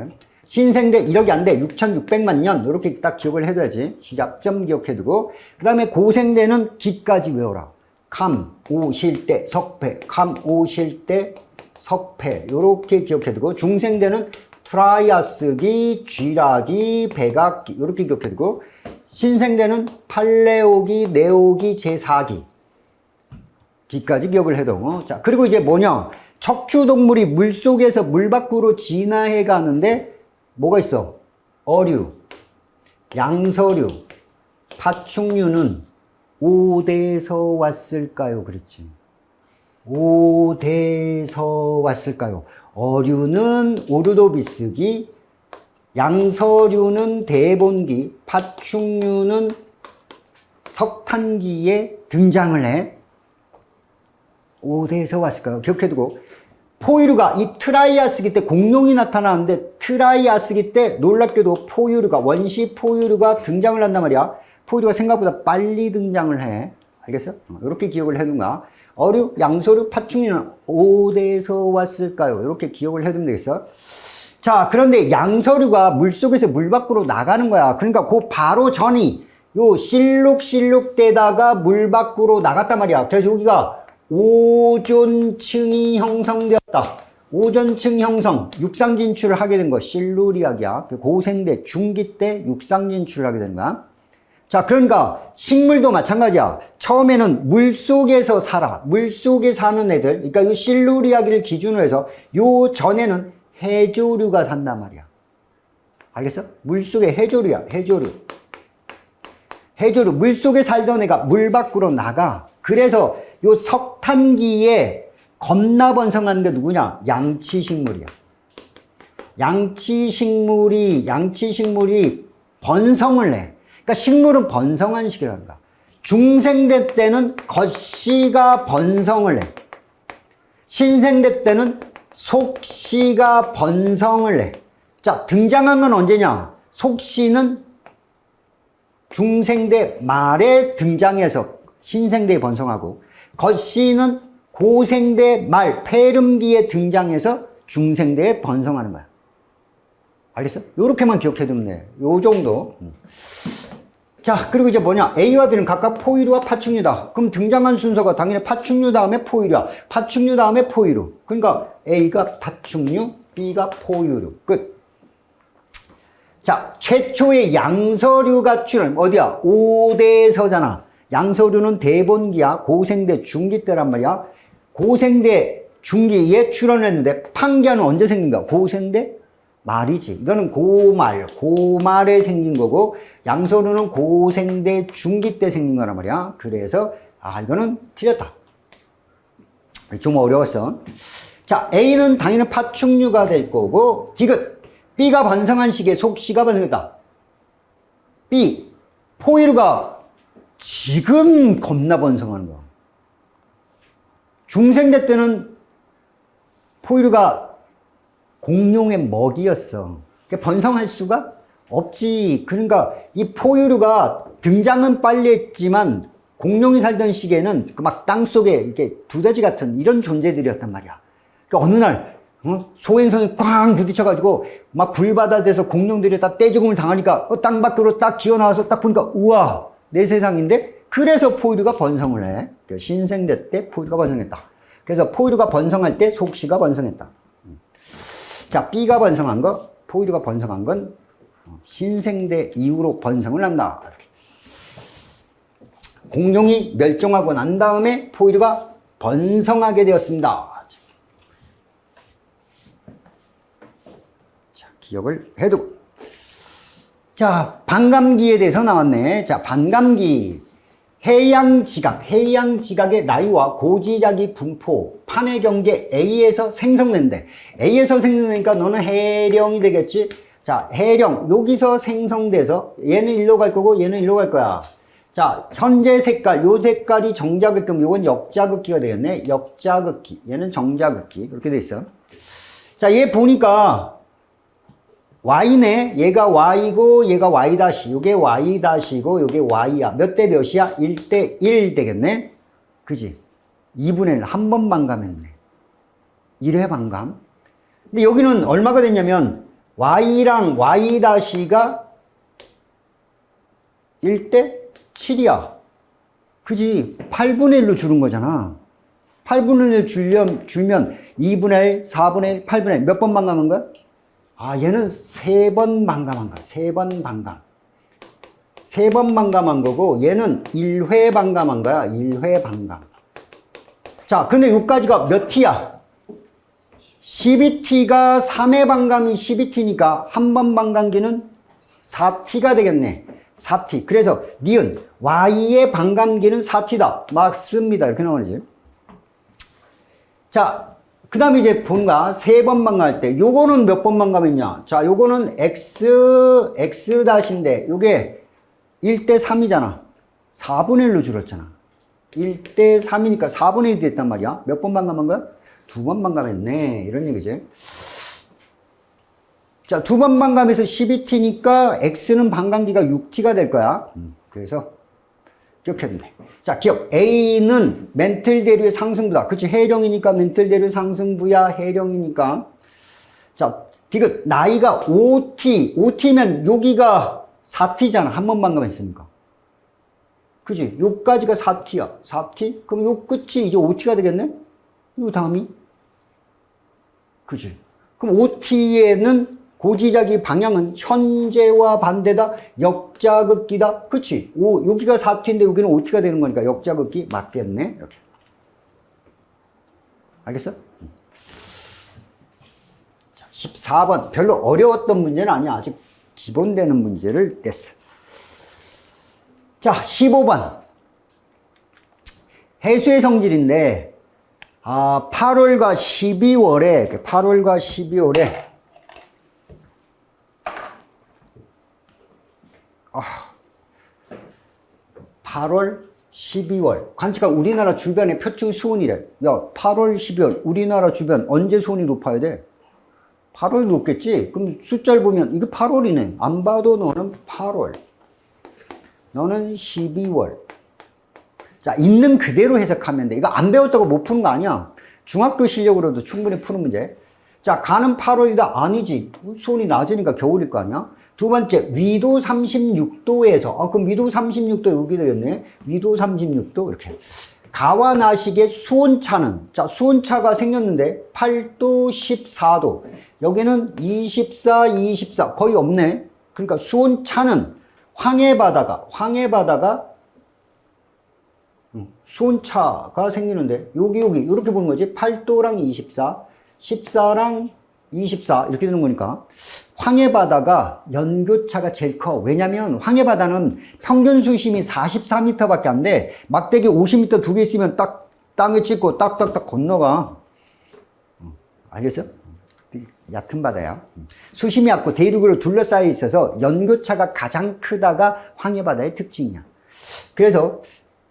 신생대 1억이 안 돼. 6,600만 년 이렇게 딱 기억을 해둬야지. 시작점 기억해두고, 그 다음에 고생대는 기까지 외워라. 감, 오실 때, 석패, 감, 오실 때, 석패 요렇게 기억해두고, 중생대는 트라이아스기, 쥐라기, 백악기 요렇게 기억해두고, 신생대는 팔레오기, 네오기, 제4기 기까지 기억을 해둬. 자, 그리고 이제 뭐냐? 척추동물이 물속에서 물 밖으로 진화해 가는데 뭐가 있어? 어류, 양서류, 파충류는 어디서 왔을까요? 그렇지. 어디서 왔을까요? 어류는 오르도비스기, 양서류는 대본기, 파충류는 석탄기에 등장을 해. 어디서 왔을까요? 기억해두고, 포유류가 이 트라이아스기 때 공룡이 나타나는데, 트라이아스기 때 놀랍게도 포유류가, 원시 포유류가 등장을 한단 말이야. 포유류가 생각보다 빨리 등장을 해. 알겠어? 이렇게 기억을 해둔가. 어류, 양서류, 파충류는 어디서 왔을까요? 이렇게 기억을 해두면 되겠어. 자, 그런데 양서류가 물속에서 물 밖으로 나가는 거야. 그러니까 그 바로 전이 요 실룩실룩대다가 물 밖으로 나갔단 말이야. 그래서 여기가 오존층이 형성되었다. 오존층 형성, 육상 진출을 하게 된 거, 실루리학이야. 고생대, 중기 때 육상 진출을 하게 된 거야. 자, 그러니까 식물도 마찬가지야. 처음에는 물 속에서 살아. 물 속에 사는 애들. 그러니까 이 실루리아기를 기준으로 해서 요 전에는 해조류가 산단 말이야. 알겠어? 물 속에 해조류야. 해조류. 해조류. 물 속에 살던 애가 물 밖으로 나가. 그래서 요 석탄기에 겁나 번성하는 게 누구냐? 양치식물이야. 양치식물이 번성을 해. 그러니까 식물은 번성한 시기라는 거야. 중생대 때는 겉씨가 번성을 해. 신생대 때는 속씨가 번성을 해. 자, 등장한 건 언제냐? 속씨는 중생대 말에 등장해서 신생대에 번성하고, 겉씨는 고생대 말, 폐렴기에 등장해서 중생대에 번성하는 거야. 알겠어? 요렇게만 기억해두면 돼. 요 정도. 자, 그리고 이제 뭐냐? A와 B는 각각 포유류와 파충류다. 그럼 등장한 순서가 당연히 파충류 다음에 포유류야. 파충류 다음에 포유류. 그러니까 A가 파충류, B가 포유류. 끝. 자, 최초의 양서류가 출현. 어디야? 5대서잖아. 양서류는 대본기야. 고생대, 중기 때란 말이야. 고생대, 중기에 출현했는데 판기아는 언제 생긴 거야? 고생대? 말이지. 이거는 고말에 생긴 거고, 양서류는 고생대 중기 때 생긴 거란 말이야. 그래서 이거는 틀렸다. 좀 어려웠어. 자, A는 당연히 파충류가 될 거고, 디귿. B가 번성한 시기에 속씨가 번성했다. B, 포유류가 지금 겁나 번성하는 거야. 중생대 때는 포유류가 공룡의 먹이였어. 번성할 수가 없지. 그러니까 이 포유류가 등장은 빨리 했지만 공룡이 살던 시기에는 막 땅속에 이렇게 두더지 같은 이런 존재들이었단 말이야. 그러니까 어느 날 소행성이 꽝 부딪혀가지고 막 불바다 돼서 공룡들이 다 떼죽음을 당하니까 땅 밖으로 딱 기어나와서 딱 보니까 우와, 내 세상인데? 그래서 포유류가 번성을 해. 신생대 때 포유류가 번성했다. 그래서 포유류가 번성할 때 속씨가 번성했다. 자, B가 번성한 거, 포유류가 번성한 건 신생대 이후로 번성을 한다. 공룡이 멸종하고 난 다음에 포유류가 번성하게 되었습니다. 자, 기억을 해두고. 자, 반감기에 대해서 나왔네. 자, 반감기. 해양지각의 나이와 고지작이 분포, 판의 경계 A에서 생성된대. A에서 생성되니까 너는 해령이 되겠지? 자, 해령. 여기서 생성돼서 얘는 일로 갈 거고 얘는 일로 갈 거야. 자, 현재 색깔. 요 색깔이 정자극기. 요건 역자극기가 되겠네. 역자극기. 얘는 정자극기. 그렇게 돼 있어. 자, 얘 보니까 Y네. 얘가 Y고 얘가 Y 다시. 요게 Y 다시고 요게 Y야. 몇 대 몇이야? 1대 1 되겠네. 그지? 2분의 1. 한 번 반감했네. 1회 반감. 근데 여기는 얼마가 됐냐면 Y랑 Y 다시가 1대 7이야. 그지? 8분의 1로 주는 거잖아. 8분의 1 줄면 2분의 1, 4분의 1, 8분의 1. 몇 번 반감한 거야? 얘는 3번 반감한 거야. 3번 반감. 3번 반감한 거고, 얘는 1회 반감한 거야. 1회 반감. 자, 근데 여기까지가 몇 T야? 12T가 3회 반감이 12T니까 한 번 반감기는 4T가 되겠네. 4T. 그래서 니은 Y의 반감기는 4T다. 맞습니다. 이렇게 나오지. 자, 그 다음에 이제 뭔가 3번 반감할 때, 요거는 몇 번 반감했냐? 자, 요거는 X 다시인데, 요게 1대 3이잖아. 4분의 1로 줄었잖아. 1대 3이니까 4분의 1이 됐단 말이야. 몇 번 반감한 거야? 2번 반감했네. 이런 얘기지. 자, 2번 반감해서 12T니까 X는 반감기가 6T가 될 거야. 그래서 기억해도 돼. 자, 기억. A는 멘틀 대류의 상승부다. 그치? 해령이니까 멘틀 대류의 상승부야. 해령이니까. 자, 디귿. 나이가 5T. 5T면 여기가 4T잖아. 한 번 반감했으니까. 그치? 요까지가 4T야. 4T? 그럼 요 끝이 이제 5T가 되겠네? 요 다음이? 그치? 그럼 5T에는 고지자기 방향은 현재와 반대다. 역자극기다. 그치? 여기가 4t인데 여기는 5t가 되는 거니까 역자극기 맞겠네. 이렇게. 알겠어? 자, 14번. 별로 어려웠던 문제는 아니야. 아주 기본되는 문제를 냈어. 자, 15번. 해수의 성질인데, 8월과 12월에, 8월, 12월. 관측한 우리나라 주변의 표층 수온이래. 야, 8월, 12월. 우리나라 주변 언제 수온이 높아야 돼? 8월이 높겠지? 그럼 숫자를 보면 이게 8월이네. 안 봐도 너는 8월. 너는 12월. 자, 있는 그대로 해석하면 돼. 이거 안 배웠다고 못 푸는 거 아니야. 중학교 실력으로도 충분히 푸는 문제. 자, 가는 8월이다. 아니지. 수온이 낮으니까 겨울일 거 아니야. 두 번째, 위도 36도에서, 그럼 위도 36도 여기 되겠네. 위도 36도, 이렇게. 가와 나식의 수온차는, 자, 수온차가 생겼는데, 8도, 14도. 여기는 24, 거의 없네. 그러니까 수온차는 황해바다가, 수온차가 생기는데, 여기, 이렇게 보는 거지. 8도랑 24, 14랑 24, 이렇게 되는 거니까. 황해바다가 연교차가 제일 커. 왜냐면 황해바다는 평균 수심이 44m 밖에 안 돼. 막대기 50m 두 개 있으면 딱 땅에 찍고 딱딱딱 건너가. 알겠어? 얕은 바다야. 수심이 얕고 대륙으로 둘러싸여 있어서 연교차가 가장 크다가 황해바다의 특징이야. 그래서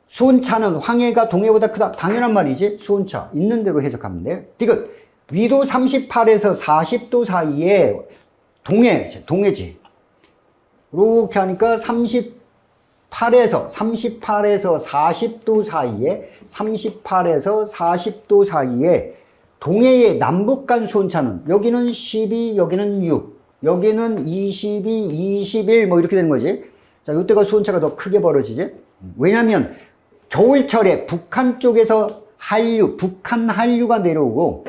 수온차는 황해가 동해보다 크다. 당연한 말이지. 수온차 있는 대로 해석하면 돼. 디귿 위도 38에서 40도 사이에 동해지. 이렇게 하니까 38에서 40도 사이에 동해의 남북간 수온차는 여기는 12, 여기는 6, 여기는 22, 21 뭐 이렇게 되는 거지. 자, 이때가 수온차가 더 크게 벌어지지. 왜냐면 겨울철에 북한 쪽에서 북한 한류가 내려오고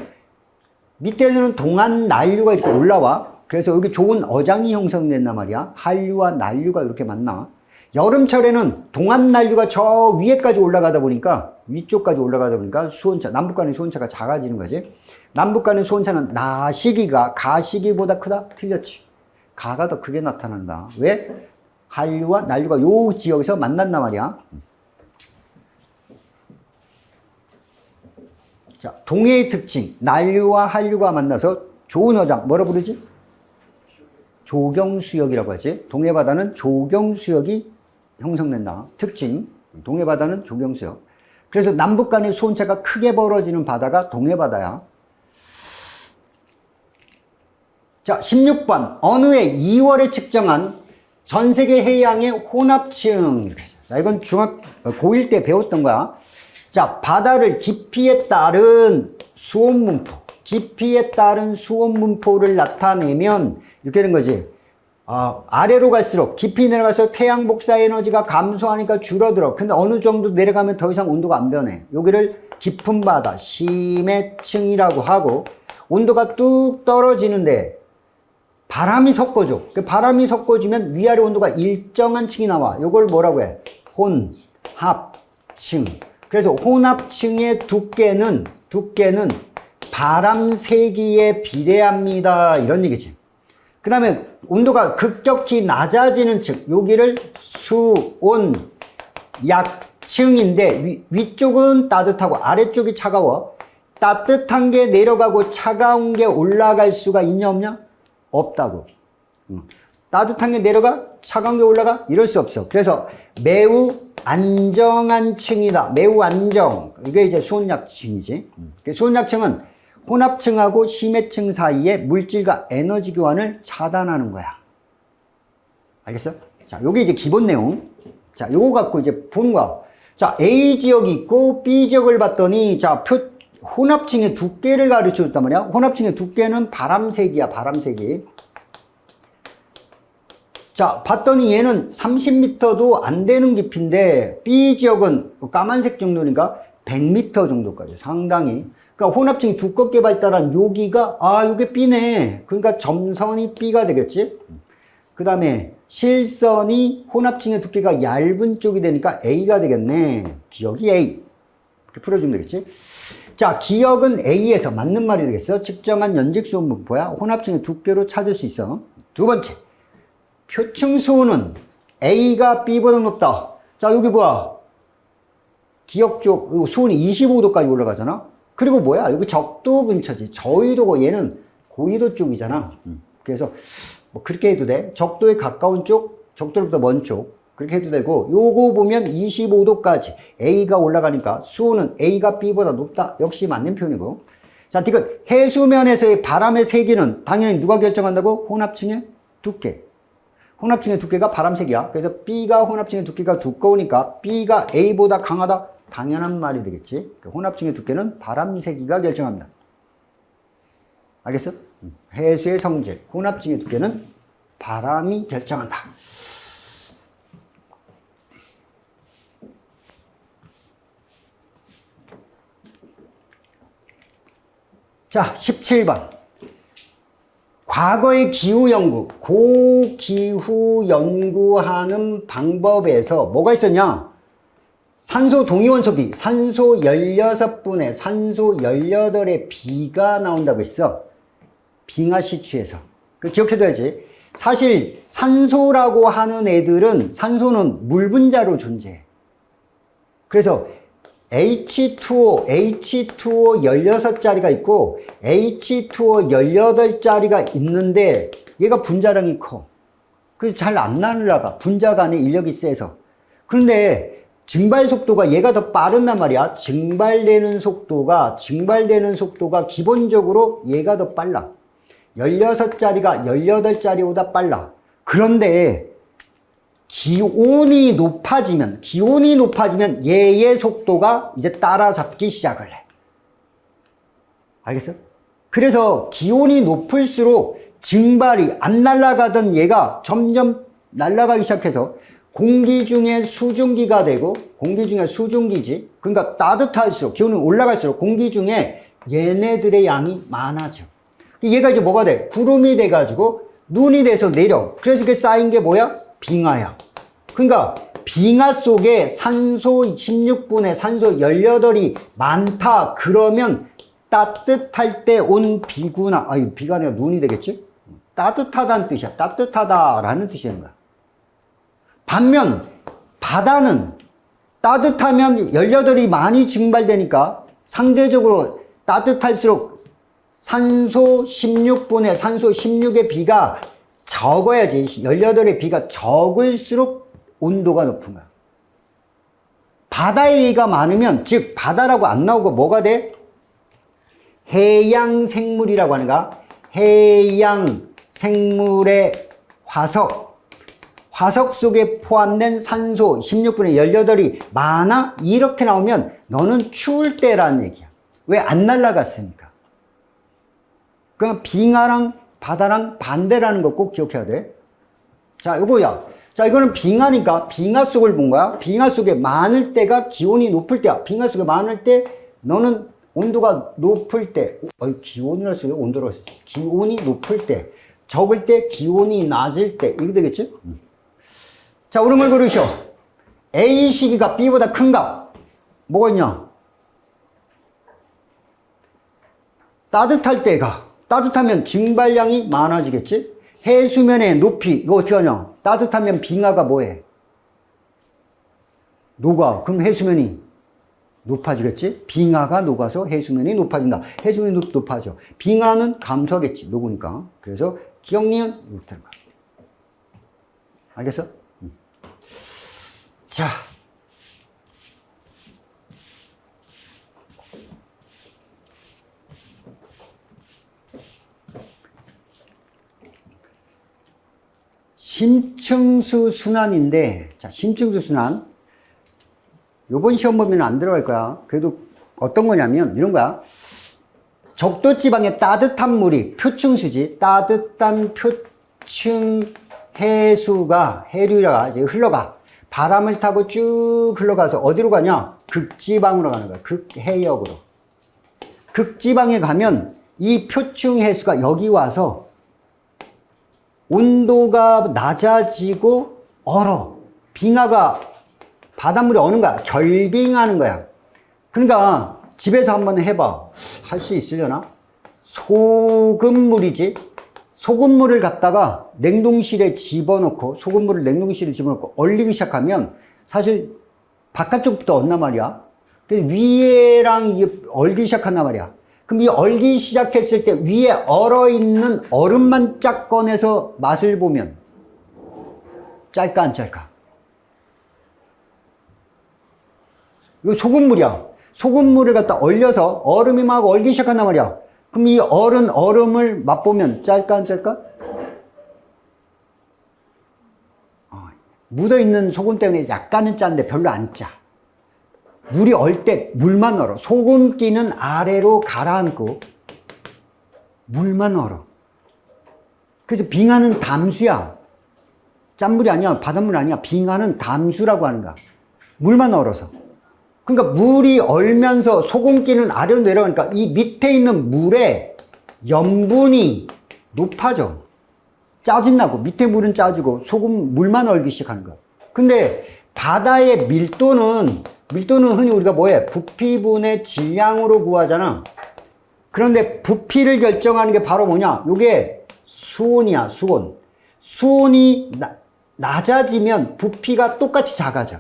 밑에서는 동한 난류가 이렇게 올라와. 그래서 여기 좋은 어장이 형성된단 말이야. 한류와 난류가 이렇게 만나. 여름철에는 동한 난류가 저 위에까지 올라가다 보니까, 위쪽까지 올라가다 보니까 수온차, 남북간의 수온차가 작아지는 거지. 남북간의 수온차는 나시기가 가시기보다 크다? 틀렸지. 가가 더 크게 나타난다. 왜? 한류와 난류가 요 지역에서 만난단 말이야. 자, 동해의 특징. 난류와 한류가 만나서 좋은 어장, 뭐라 부르지? 조경수역이라고 하지. 동해바다는 조경수역이 형성된다. 특징. 동해바다는 조경수역. 그래서 남북 간의 수온차가 크게 벌어지는 바다가 동해바다야. 자, 16번. 어느 해 2월에 측정한 전 세계 해양의 혼합층. 자, 이건 고1 때 배웠던 거야. 자, 바다를 깊이에 따른 수온 문포를 나타내면 이렇게 되는 거지. 아래로 갈수록 깊이 내려가서 태양 복사 에너지가 감소하니까 줄어들어. 근데 어느 정도 내려가면 더 이상 온도가 안 변해. 여기를 깊은 바다, 심해층이라고 하고, 온도가 뚝 떨어지는데 바람이 섞어줘. 그 바람이 섞어주면 위아래 온도가 일정한 층이 나와. 요걸 뭐라고 해? 혼합층. 그래서 혼합층의 두께는 바람 세기에 비례합니다. 이런 얘기지. 그 다음에 온도가 급격히 낮아지는 층, 여기를 수온 약층인데 위쪽은 따뜻하고 아래쪽이 차가워. 따뜻한 게 내려가고 차가운 게 올라갈 수가 있냐 없냐? 없다고. 따뜻한 게 내려가 차가운 게 올라가? 이럴 수 없어. 그래서 매우 안정한 층이다. 매우 안정. 이게 이제 수온약층이지. 수온약층은 혼합층하고 심해층 사이에 물질과 에너지 교환을 차단하는 거야. 알겠어? 자, 요게 이제 기본 내용. 자, 요거 갖고 이제 보는 거야. 자, A 지역이 있고 B 지역을 봤더니, 자, 혼합층의 두께를 가르쳐 줬단 말이야. 혼합층의 두께는 바람세기야, 바람세기. 자, 봤더니 얘는 30m도 안 되는 깊이인데, B 지역은 까만색 정도니까 100m 정도까지 상당히. 그러니까 혼합층이 두껍게 발달한 여기가 요게 B네. 그러니까 점선이 B가 되겠지. 그 다음에 실선이 혼합층의 두께가 얇은 쪽이 되니까 A가 되겠네. 기역이 A. 이렇게 풀어주면 되겠지. 자, 기역은 A에서 맞는 말이 되겠어. 측정한 연직수은 분포야 혼합층의 두께로 찾을 수 있어. 두 번째, 표층수는 A가 B보다 높다. 자, 여기 뭐야? 기역 쪽 수온이 25도까지 올라가잖아. 그리고 뭐야? 여기 적도 근처지. 저緯도고 얘는 고緯도 쪽이잖아. 그래서 뭐 그렇게 해도 돼. 적도에 가까운 쪽, 적도로부터 먼 쪽. 그렇게 해도 되고, 요거 보면 25도까지 A가 올라가니까 수온은 A가 B보다 높다. 역시 맞는 표현이고. 자, 디귿. 해수면에서의 바람의 세기는 당연히 누가 결정한다고? 혼합층의 두께. 혼합층의 두께가 바람색이야. 그래서 B가 혼합층의 두께가 두꺼우니까 B가 A보다 강하다? 당연한 말이 되겠지. 혼합층의 두께는 바람세기가 결정합니다. 알겠어? 해수의 성질, 혼합층의 두께는 바람이 결정한다. 자, 17번. 과거의 기후 연구, 고기후 연구하는 방법에서 뭐가 있었냐? 산소 동위원소 비, 산소 16분에 산소 18의 비가 나온다고 했어. 빙하 시추에서. 그 기억해둬야지. 사실 산소라고 하는 애들은, 산소는 물 분자로 존재해. 그래서 H2O 16자리가 있고 H2O 18자리가 있는데 얘가 분자량이 커. 그래서 잘 안 날아가. 분자 간의 인력이 세서. 그런데 증발 속도가 얘가 더 빠른단 말이야. 증발되는 속도가 기본적으로 얘가 더 빨라. 16자리가 18자리보다 빨라. 그런데 기온이 높아지면 얘의 속도가 이제 따라잡기 시작을 해. 알겠어? 그래서 기온이 높을수록 증발이 안 날아가던 얘가 점점 날아가기 시작해서 공기 중에 수증기가 되고, 공기 중에 수증기지. 그러니까 따뜻할수록, 기온이 올라갈수록 공기 중에 얘네들의 양이 많아져. 얘가 이제 뭐가 돼? 구름이 돼가지고 눈이 돼서 내려. 그래서 이게 쌓인 게 뭐야? 빙하야. 그러니까 빙하 속에 산소 16분의 산소 18이 많다. 그러면 따뜻할 때 온 비구나, 비가 아니라 눈이 되겠지? 따뜻하다는 뜻이야. 따뜻하다라는 뜻이는 거야. 반면 바다는 따뜻하면 18이 많이 증발되니까 상대적으로 따뜻할수록 산소 16분의 산소 16의 비가 적어야지. 18의 비가 적을수록 온도가 높은 거야. 바다의 비가 많으면, 즉 바다라고 안 나오고 뭐가 돼? 해양 생물이라고 하는 거야. 해양 생물의 화석 속에 포함된 산소 16분의 18이 많아? 이렇게 나오면 너는 추울 때라는 얘기야. 왜? 안 날아갔으니까. 그럼 빙하랑 바다랑 반대라는 거 꼭 기억해야 돼. 자, 이거야. 자, 이거는 빙하니까 빙하 속을 본 거야. 빙하 속에 많을 때가 기온이 높을 때야. 빙하 속에 많을 때 너는 온도가 높을 때, 기온이라 써요? 온도라고 써요. 기온이 높을 때, 적을 때, 기온이 낮을 때, 이거 되겠지? 자, 오름을 고르시오. A 시기가 B보다 큰가? 뭐가 있냐? 따뜻할 때가, 따뜻하면 증발량이 많아지겠지? 해수면의 높이, 이거 어떻게 하냐? 따뜻하면 빙하가 뭐해? 녹아. 그럼 해수면이 높아지겠지? 빙하가 녹아서 해수면이 높아진다. 해수면이 높아져. 빙하는 감소하겠지. 녹으니까. 그래서 기억니은 이렇게 되는 거야. 알겠어? 자. 심층수 순환인데, 자, 심층수 순환. 요번 시험 보면 안 들어갈 거야. 그래도 어떤 거냐면, 이런 거야. 적도지방에 따뜻한 물이, 표층수지. 따뜻한 표층 해수가, 해류가 이제 흘러가. 바람을 타고 쭉 흘러가서 어디로 가냐? 극지방으로 가는 거야. 극해역으로. 극지방에 가면 이 표층 해수가 여기 와서 온도가 낮아지고 얼어. 빙하가 바닷물이 어는 거야. 결빙하는 거야. 그러니까 집에서 한번 해봐. 할 수 있으려나? 소금물이지. 소금물을 갖다가 냉동실에 집어넣고, 소금물을 냉동실에 집어넣고 얼리기 시작하면 사실 바깥쪽부터 얼단 말이야. 위에랑 이게 얼기 시작한단 말이야. 그럼 이 얼기 시작했을 때 위에 얼어있는 얼음만 쫙 꺼내서 맛을 보면 짤까 안 짤까? 이거 소금물이야. 소금물을 갖다 얼려서 얼음이 막 얼기 시작한단 말이야. 그럼 이 얼은 얼음을 맛보면 짤까 안 짤까? 묻어있는 소금 때문에 약간은 짠데 별로 안 짜. 물이 얼 때 물만 얼어. 소금기는 아래로 가라앉고 물만 얼어. 그래서 빙하는 담수야. 짠물이 아니야. 바닷물 아니야. 빙하는 담수라고 하는 거야. 물만 얼어서. 그러니까 물이 얼면서 소금기는 아래로 내려가니까 이 밑에 있는 물에 염분이 높아져. 짜증나고 밑에 물은 짜지고 물만 얼기 시작하는 거야. 근데 바다의 밀도는 흔히 우리가 뭐해? 부피분의 질량으로 구하잖아. 그런데 부피를 결정하는 게 바로 뭐냐? 요게 수온이야, 수온. 수온이 낮아지면 부피가 똑같이 작아져.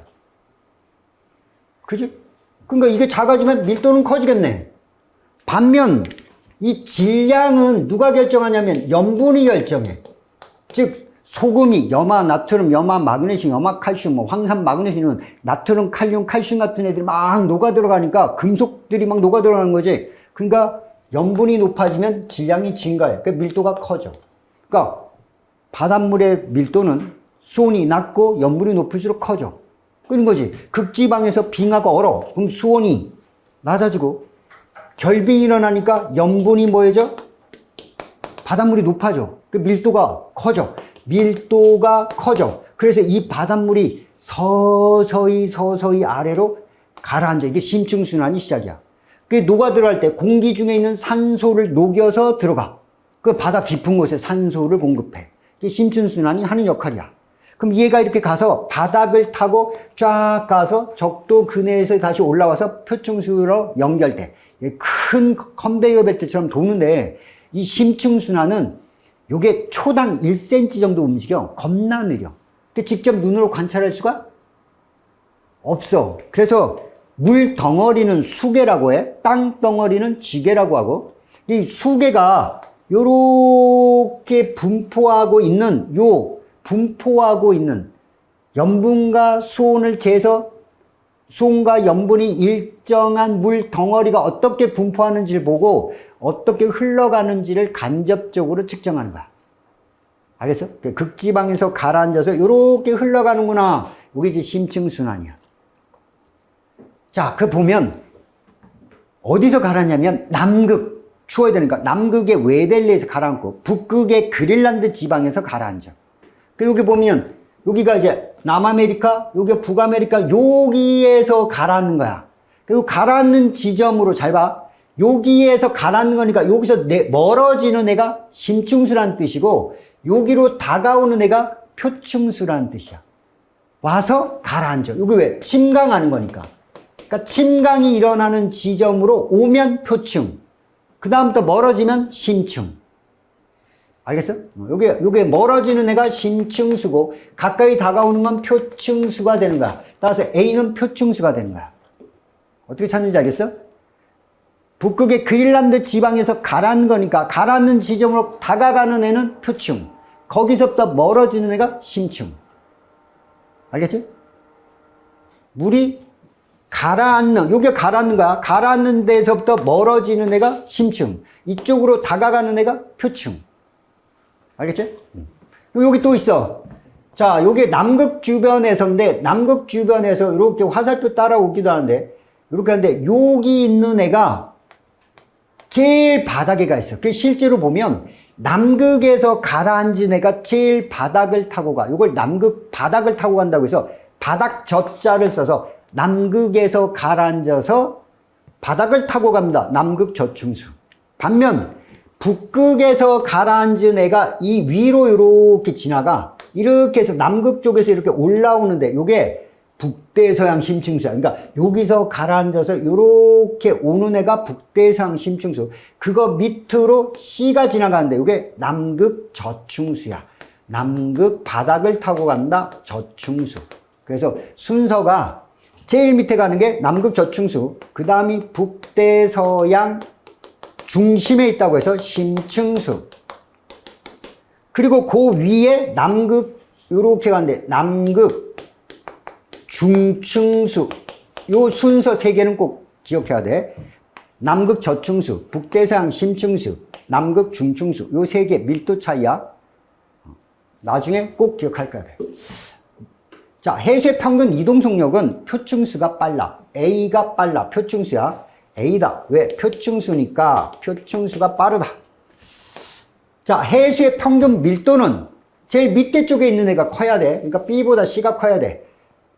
그지? 그러니까 이게 작아지면 밀도는 커지겠네. 반면 이 질량은 누가 결정하냐면 염분이 결정해. 즉 소금이 염화, 나트륨, 염화, 마그네슘, 염화, 칼슘, 뭐 황산, 마그네슘은 나트륨, 칼륨, 칼슘 같은 애들이 막 녹아 들어가니까 금속들이 막 녹아 들어가는 거지. 그러니까 염분이 높아지면 질량이 증가해. 그러니까 밀도가 커져. 그러니까 바닷물의 밀도는 수온이 낮고 염분이 높을수록 커져. 그런 거지. 극지방에서 빙하가 얼어. 그럼 수온이 낮아지고 결빙이 일어나니까 염분이 뭐해져? 바닷물이 높아져. 그 밀도가 커져. 밀도가 커져. 그래서 이 바닷물이 서서히 아래로 가라앉아. 이게 심층순환이 시작이야. 그게 녹아 들어갈 때 공기 중에 있는 산소를 녹여서 들어가. 그 바다 깊은 곳에 산소를 공급해. 이게 심층순환이 하는 역할이야. 그럼 얘가 이렇게 가서 바닥을 타고 쫙 가서 적도 근해에서 다시 올라와서 표층수로 연결돼. 큰 컨베이어 벨트처럼 도는데 이 심층순환은 요게 초당 1cm 정도 움직여. 겁나 느려. 근데 직접 눈으로 관찰할 수가 없어. 그래서 물 덩어리는 수계라고 해. 땅 덩어리는 지계라고 하고, 이 수계가 요렇게 분포하고 있는 염분과 수온을 재서 수온과 염분이 일정한 물 덩어리가 어떻게 분포하는지를 보고 어떻게 흘러가는지를 간접적으로 측정하는 거야. 알겠어? 극지방에서 가라앉아서 이렇게 흘러가는구나. 이게 이제 심층순환이야. 자, 그 보면 어디서 가라앉냐면 남극, 추워야 되니까 남극의 웨델리에서 가라앉고 북극의 그린란드 지방에서 가라앉아. 그 여기 보면 여기가 이제 남아메리카, 여기 북아메리카, 여기에서 가라앉는 거야. 그리고 가라앉는 지점으로 잘 봐. 여기에서 가라앉는 거니까 여기서 멀어지는 애가 심층수라는 뜻이고 여기로 다가오는 애가 표층수라는 뜻이야. 와서 가라앉아. 여기 왜? 침강하는 거니까. 그러니까 침강이 일어나는 지점으로 오면 표층. 그 다음부터 멀어지면 심층. 알겠어? 요게 멀어지는 애가 심층수고 가까이 다가오는 건 표층수가 되는 거야. 따라서 A는 표층수가 되는 거야. 어떻게 찾는지 알겠어? 북극의 그린란드 지방에서 가라앉는 거니까 가라앉는 지점으로 다가가는 애는 표층. 거기서부터 멀어지는 애가 심층. 알겠지? 물이 요게 가라앉는 거야. 가라앉는 데서부터 멀어지는 애가 심층. 이쪽으로 다가가는 애가 표층. 알겠지? 여기 또 있어. 자, 요게 남극 주변에서인데, 남극 주변에서 이렇게 화살표 따라오기도 하는데, 이렇게 하는데, 여기 있는 애가 제일 바닥에 가 있어. 그 실제로 보면, 남극에서 가라앉은 애가 제일 바닥을 타고 가. 요걸 남극 바닥을 타고 간다고 해서, 바닥 저자를 써서, 남극에서 가라앉아서 바닥을 타고 갑니다. 남극 저충수. 반면 북극에서 가라앉은 애가 이 위로 이렇게 지나가 이렇게 해서 남극 쪽에서 이렇게 올라오는데 요게 북대서양 심층수야. 그러니까 여기서 가라앉아서 이렇게 오는 애가 북대서양 심층수. 그거 밑으로 C가 지나가는데 이게 남극 저충수야. 남극 바닥을 타고 간다. 저충수. 그래서 순서가 제일 밑에 가는 게 남극 저충수. 그 다음이 북대서양 중심에 있다고 해서 심층수. 그리고 그 위에 남극 이렇게 가는데 남극 중층수. 요 순서 세 개는 꼭 기억해야 돼. 남극 저충수, 북대서양 심층수, 남극 중층수. 요 세 개 밀도 차이야. 나중에 꼭 기억할 거야 돼. 자, 해수의 평균 이동 속력은 표층수가 빨라. A가 빨라. 표층수야. A다. 왜? 표층수니까 표층수가 빠르다. 자, 해수의 평균 밀도는 제일 밑에 쪽에 있는 애가 커야 돼. 그러니까 B보다 C가 커야 돼.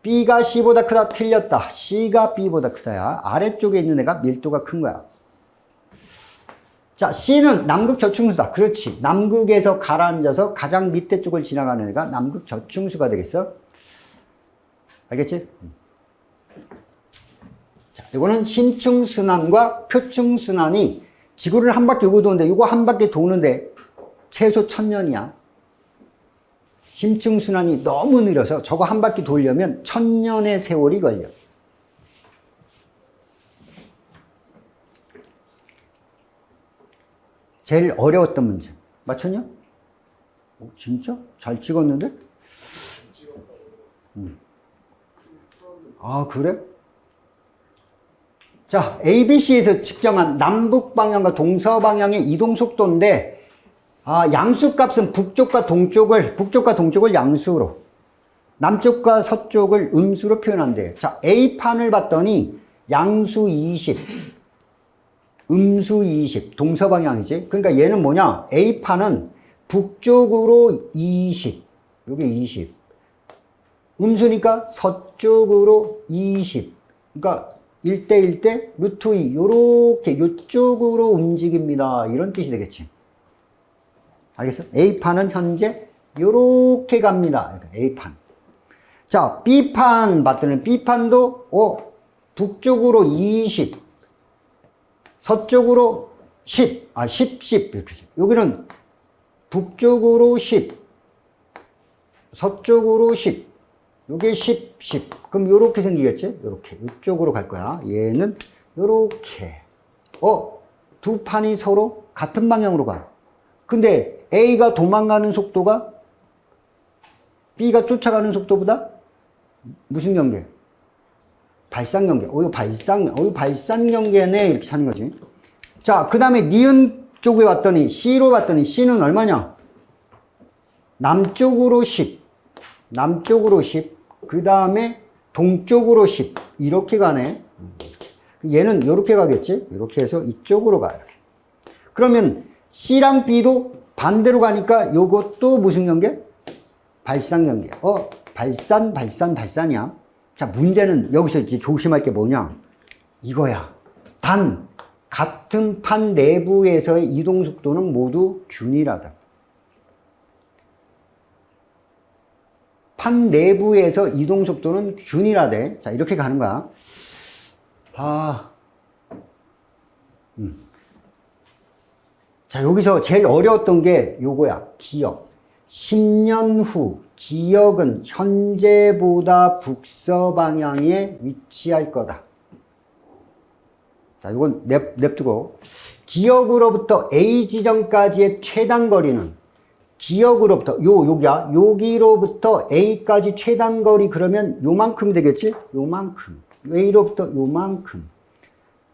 B가 C보다 크다. 틀렸다. C가 B보다 크다야. 아래쪽에 있는 애가 밀도가 큰 거야. 자, C는 남극 저충수다. 그렇지. 남극에서 가라앉아서 가장 밑에 쪽을 지나가는 애가 남극 저충수가 되겠어. 알겠지? 자, 이거는 심층순환과 표층순환이 지구를 한 바퀴 도는데 이거 한 바퀴 도는데 최소 1000년이야. 심층순환이 너무 느려서 저거 한 바퀴 돌려면 1000년의 세월이 걸려. 제일 어려웠던 문제. 맞췄냐? 진짜? 잘 찍었는데? 아, 그래? 자, ABC에서 측정한 남북 방향과 동서 방향의 이동 속도인데, 양수 값은 북쪽과 동쪽을 양수로, 남쪽과 서쪽을 음수로 표현한대. 자, A판을 봤더니 양수 20, 음수 20, 동서 방향이지. 그러니까 얘는 뭐냐? A판은 북쪽으로 20, 요게 20. 음수니까 서쪽으로 20. 그러니까 1대1대 루트 2 요렇게 이쪽으로 움직입니다. 이런 뜻이 되겠지. 알겠어? A판은 현재 요렇게 갑니다. A판. 자, B판 봤더니 B판도 북쪽으로 20, 서쪽으로 10, 10 이렇게. 여기는 북쪽으로 10, 서쪽으로 10. 요게 10, 10. 그럼 요렇게 생기겠지? 요렇게. 이쪽으로 갈 거야. 얘는 요렇게. 두 판이 서로 같은 방향으로 가. 근데 A가 도망가는 속도가 B가 쫓아가는 속도보다 무슨 경계? 발산 경계. 이거 발산 경계네. 이렇게 하는 거지. 자, 그 다음에 니은 쪽에 왔더니 C로 봤더니 C는 얼마냐? 남쪽으로 10. 남쪽으로 10. 그 다음에 동쪽으로 10. 이렇게 가네. 얘는 이렇게 가겠지? 이렇게 해서 이쪽으로 가. 이렇게. 그러면 C랑 B도 반대로 가니까 요것도 무슨 경계? 발산 경계. 발산이야. 자, 문제는 여기서 이제 조심할 게 뭐냐? 이거야. 단, 같은 판 내부에서의 이동 속도는 모두 균일하다. 판 내부에서 이동 속도는 균일하대. 자, 이렇게 가는 거야. 자, 여기서 제일 어려웠던 게 요거야. 기억. 10년 후 기억은 현재보다 북서 방향에 위치할 거다. 자, 이건 냅두고. 기억으로부터 A 지점까지의 최단 거리는 기억으로부터 여기야. 여기로부터 A까지 최단 거리 그러면 요만큼 되겠지? 요만큼. A로부터 요만큼.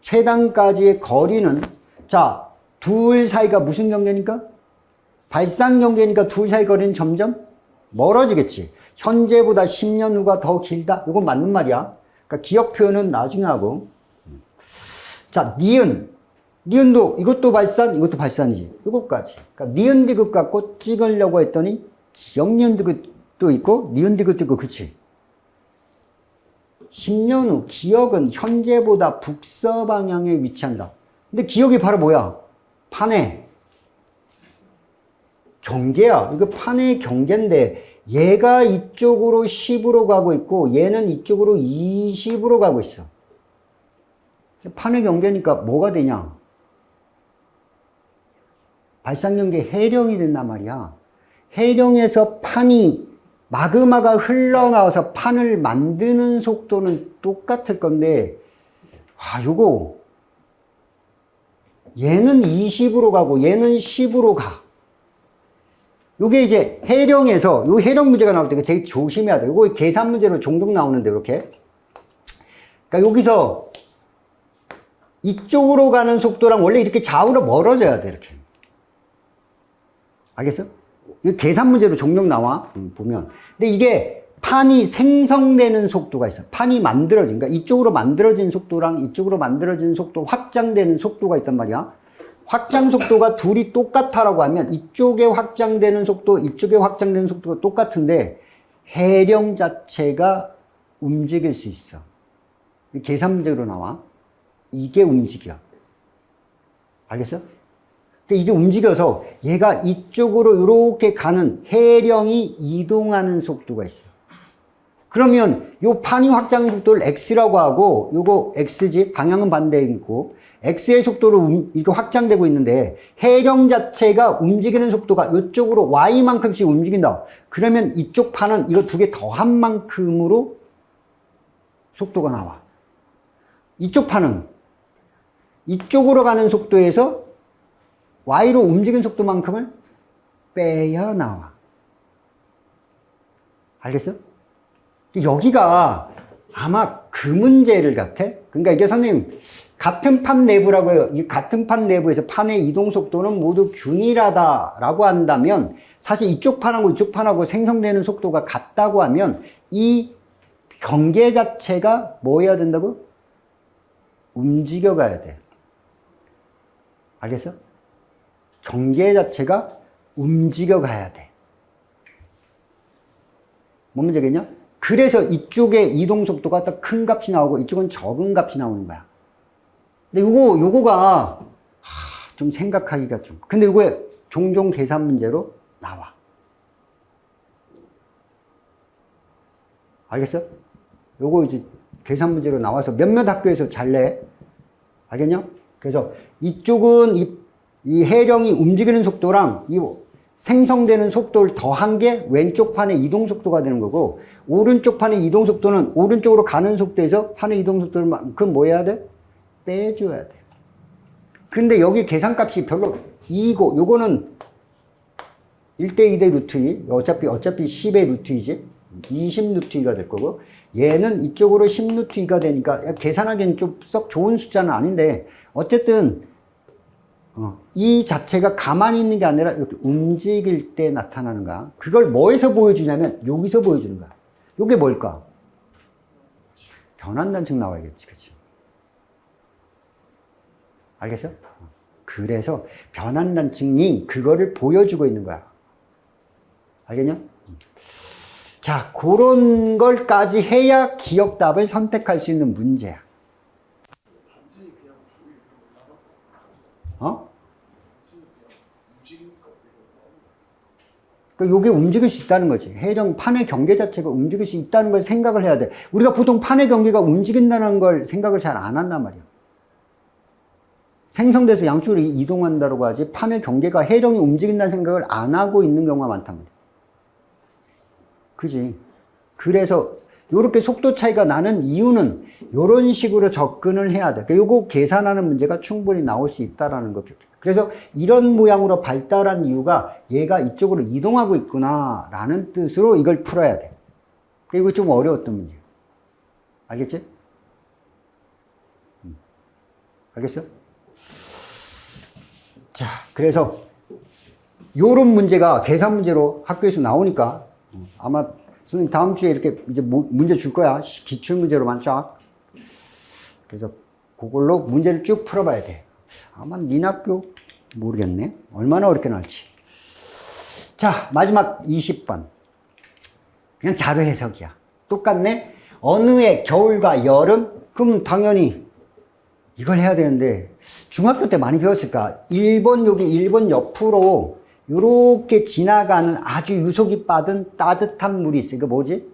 최단까지의 거리는 자, 둘 사이가 무슨 경계니까? 발산 경계니까 둘 사이 거리는 점점 멀어지겠지. 현재보다 10년 후가 더 길다. 이건 맞는 말이야. 그러니까 기억 표현은 나중에 하고. 자, 니은도 이것도 발산, 이것도 발산이지. 이것까지. 그러니까 니은 디귿 갖고 찍으려고 했더니 기억 니은 디귿도 있고 니은 디귿도 있고 그치. 10년 후 기억은 현재보다 북서방향에 위치한다. 근데 기억이 바로 뭐야? 판의 경계야. 이거 판의 경계인데 얘가 이쪽으로 10으로 가고 있고 얘는 이쪽으로 20으로 가고 있어. 판의 경계니까 뭐가 되냐? 발상경계 해령이 된단 말이야. 해령에서 판이 마그마가 흘러나와서 판을 만드는 속도는 똑같을 건데 요거 얘는 20으로 가고 얘는 10으로 가. 요게 이제 해령에서 요 해령 문제가 나올 때 되게 조심해야 돼. 요거 계산 문제로 종종 나오는데 이렇게. 그러니까 여기서 이쪽으로 가는 속도랑 원래 이렇게 좌우로 멀어져야 돼, 이렇게. 알겠어? 이 계산 문제로 종종 나와, 보면. 근데 이게 판이 생성되는 속도가 있어. 판이 만들어진, 그러니까 이쪽으로 만들어진 속도랑 이쪽으로 만들어진 속도, 확장되는 속도가 있단 말이야. 확장 속도가 둘이 똑같다라고 하면 이쪽에 확장되는 속도, 이쪽에 확장되는 속도가 똑같은데 해령 자체가 움직일 수 있어. 계산 문제로 나와. 이게 움직여. 알겠어? 이게 움직여서 얘가 이쪽으로 이렇게 가는 해령이 이동하는 속도가 있어. 그러면 요 판이 확장 속도를 x라고 하고 요거 x지, 방향은 반대에 있고 x의 속도로 이거 확장되고 있는데 해령 자체가 움직이는 속도가 이쪽으로 y만큼씩 움직인다. 그러면 이쪽 판은 이거 두 개 더한 만큼으로 속도가 나와. 이쪽 판은 이쪽으로 가는 속도에서 y로 움직이는 속도만큼을 빼야 나와. 알겠어? 여기가 아마 그 문제를 같아. 그러니까 이게 선생님 같은 판 내부라고 해요. 이 같은 판 내부에서 판의 이동 속도는 모두 균일하다라고 한다면 사실 이쪽 판하고 이쪽 판하고 생성되는 속도가 같다고 하면 이 경계 자체가 뭐 해야 된다고? 움직여 가야 돼. 알겠어? 경계 자체가 움직여 가야 돼. 뭔 문제겠냐? 그래서 이쪽에 이동 속도가 더 큰 값이 나오고 이쪽은 적은 값이 나오는 거야. 근데 요거가 좀 생각하기가 좀. 근데 요거에 종종 계산 문제로 나와. 알겠어? 요거 이제 계산 문제로 나와서 몇몇 학교에서 잘 내. 알겠냐? 그래서 이쪽은 이 해령이 움직이는 속도랑 이 생성되는 속도를 더한 게 왼쪽 판의 이동 속도가 되는 거고 오른쪽 판의 이동 속도는 오른쪽으로 가는 속도에서 판의 이동 속도만큼 뭐 해야 돼? 빼줘야 돼. 근데 여기 계산값이 별로 2고 요거는 1대 2대 루트 2 어차피 10의 루트 2지 20 루트 2가 될 거고 얘는 이쪽으로 10 루트 2가 되니까 계산하기엔 좀 썩 좋은 숫자는 아닌데 어쨌든 이 자체가 가만히 있는 게 아니라 이렇게 움직일 때 나타나는 거야. 그걸 뭐에서 보여주냐면 여기서 보여주는 거야. 이게 뭘까? 변환단층 나와야겠지, 그치? 알겠어? 그래서 변환단층이 그거를 보여주고 있는 거야. 알겠냐? 자, 그런 걸까지 해야 기억답을 선택할 수 있는 문제야. 그러니까 이게 움직일 수 있다는 거지. 해령 판의 경계 자체가 움직일 수 있다는 걸 생각을 해야 돼. 우리가 보통 판의 경계가 움직인다는 걸 생각을 잘 안 한단 말이야. 생성돼서 양쪽으로 이동한다고 하지 판의 경계가 해령이 움직인다는 생각을 안 하고 있는 경우가 많단 말이야. 그지? 그래서 이렇게 속도 차이가 나는 이유는 이런 식으로 접근을 해야 돼. 요거 계산하는 문제가 충분히 나올 수 있다라는 거죠. 그래서 이런 모양으로 발달한 이유가 얘가 이쪽으로 이동하고 있구나 라는 뜻으로 이걸 풀어야 돼. 이거 좀 어려웠던 문제. 알겠지? 알겠어? 자, 그래서 요런 문제가 계산 문제로 학교에서 나오니까 아마 선생님 다음 주에 이렇게 이제 문제 줄 거야. 기출 문제로만 쫙. 그래서 그걸로 문제를 쭉 풀어봐야 돼. 아마 니네 학교 모르겠네. 얼마나 어렵게 나올지. 자, 마지막 20번. 그냥 자료 해석이야. 똑같네. 어느 해 겨울과 여름? 그럼 당연히 이걸 해야 되는데 중학교 때 많이 배웠을까? 여기 1번 옆으로 이렇게 지나가는 아주 유속이 빠른 따뜻한 물이 있어. 이거 뭐지?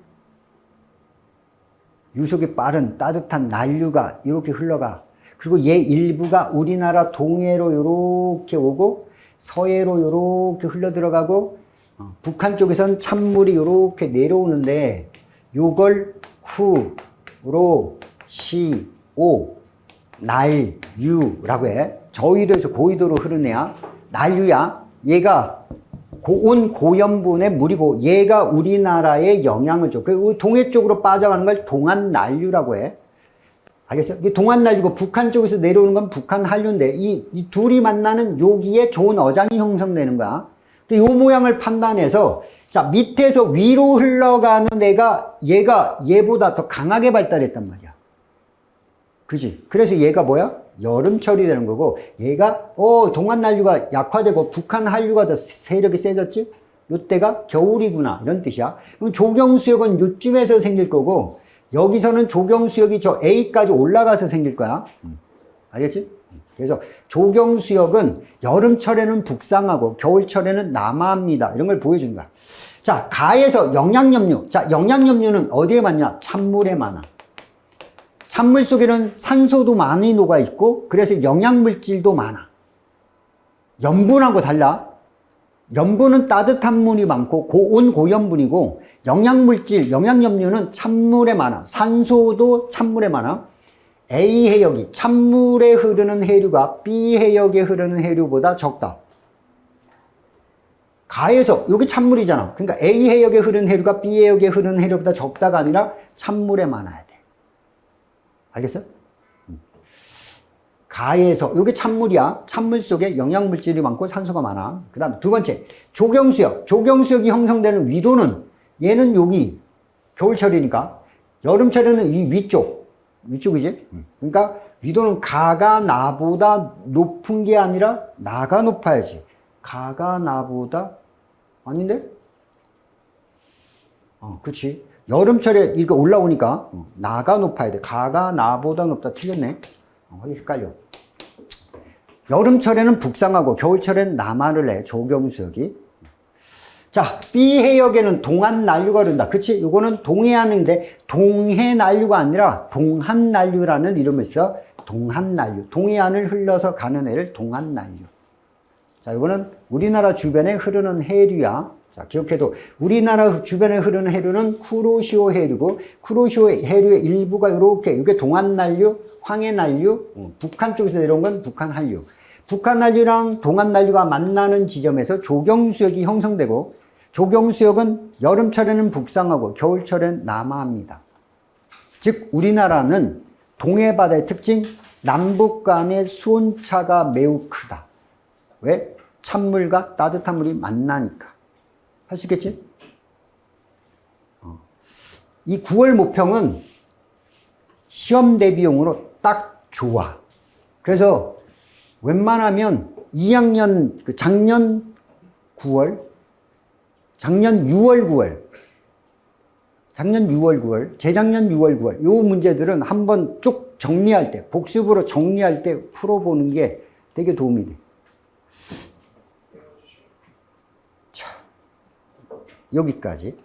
유속이 빠른 따뜻한 난류가 이렇게 흘러가. 그리고 얘 일부가 우리나라 동해로 이렇게 오고 서해로 이렇게 흘러 들어가고 북한 쪽에선 찬물이 이렇게 내려오는데 요걸 후로시오 난류라고 해. 저위도에서 고위도로 흐르는 애야. 난류야. 얘가 온 고염분의 물이고 얘가 우리나라에 영향을 줘. 그 동해 쪽으로 빠져가는 걸 동한난류라고 해. 알겠어요? 이게 동한난류고 북한 쪽에서 내려오는 건 북한한류인데 이 둘이 만나는 여기에 좋은 어장이 형성되는 거야. 이 모양을 판단해서 자 밑에서 위로 흘러가는 애가 얘가 얘보다 더 강하게 발달했단 말이야. 그지? 그래서 얘가 뭐야? 여름철이 되는 거고 얘가 동한난류가 약화되고 북한한류가 더 세력이 세졌지? 이때가 겨울이구나 이런 뜻이야. 그럼 조경수역은 요쯤에서 생길 거고 여기서는 조경수역이 저 A까지 올라가서 생길 거야. 알겠지? 그래서 조경수역은 여름철에는 북상하고 겨울철에는 남하합니다. 이런 걸 보여준 거야. 자, 가에서 영양염류. 자, 영양염류는 어디에 많냐? 찬물에 많아. 찬물 속에는 산소도 많이 녹아있고 그래서 영양물질도 많아. 염분하고 달라. 염분은 따뜻한 물이 많고 온 고염분이고 영양물질, 영양염류는 찬물에 많아. 산소도 찬물에 많아. A 해역이 찬물에 흐르는 해류가 B 해역에 흐르는 해류보다 적다. 가에서 여기 찬물이잖아. 그러니까 A 해역에 흐르는 해류가 B 해역에 흐르는 해류보다 적다가 아니라 찬물에 많아야 돼. 알겠어? 가에서 여기 찬물이야. 찬물 속에 영양물질이 많고 산소가 많아. 그 다음 두 번째 조경수역. 조경수역이 형성되는 위도는 얘는 여기 겨울철이니까 여름철에는 이 위쪽이지. 그러니까 위도는 가가 나보다 높은 게 아니라 나가 높아야지. 가가 나보다 아닌데? 그치. 여름철에 이거 올라오니까 나가 높아야 돼. 가가 나보다 높다. 틀렸네. 헷갈려. 여름철에는 북상하고 겨울철에는 남하를 해. 조경수역이. 자, B 해역에는 동한난류가 흐른다. 그치? 이거는 동해안인데 동해난류가 아니라 동한난류라는 이름을 써. 동한난류. 동해안을 흘러서 가는 애를 동한난류. 자, 이거는 우리나라 주변에 흐르는 해류야. 자, 기억해도 우리나라 주변에 흐르는 해류는 쿠로시오 해류고 쿠로시오 해류의 일부가 이렇게 이게 동한난류, 황해난류, 북한 쪽에서 내려온 건 북한한류. 북한한류랑 동한난류가 만나는 지점에서 조경수역이 형성되고 조경수역은 여름철에는 북상하고 겨울철에는 남하합니다. 즉 우리나라는 동해바다의 특징 남북 간의 수온차가 매우 크다. 왜? 찬물과 따뜻한 물이 만나니까. 할 수 있겠지? 이 9월 모평은 시험 대비용으로 딱 좋아. 그래서 웬만하면 2학년 작년 9월, 작년 6월 9월, 작년 6월 9월, 재작년 6월 9월 요 문제들은 한번 쭉 정리할 때, 복습으로 정리할 때 풀어보는 게 되게 도움이 돼. 자, 여기까지.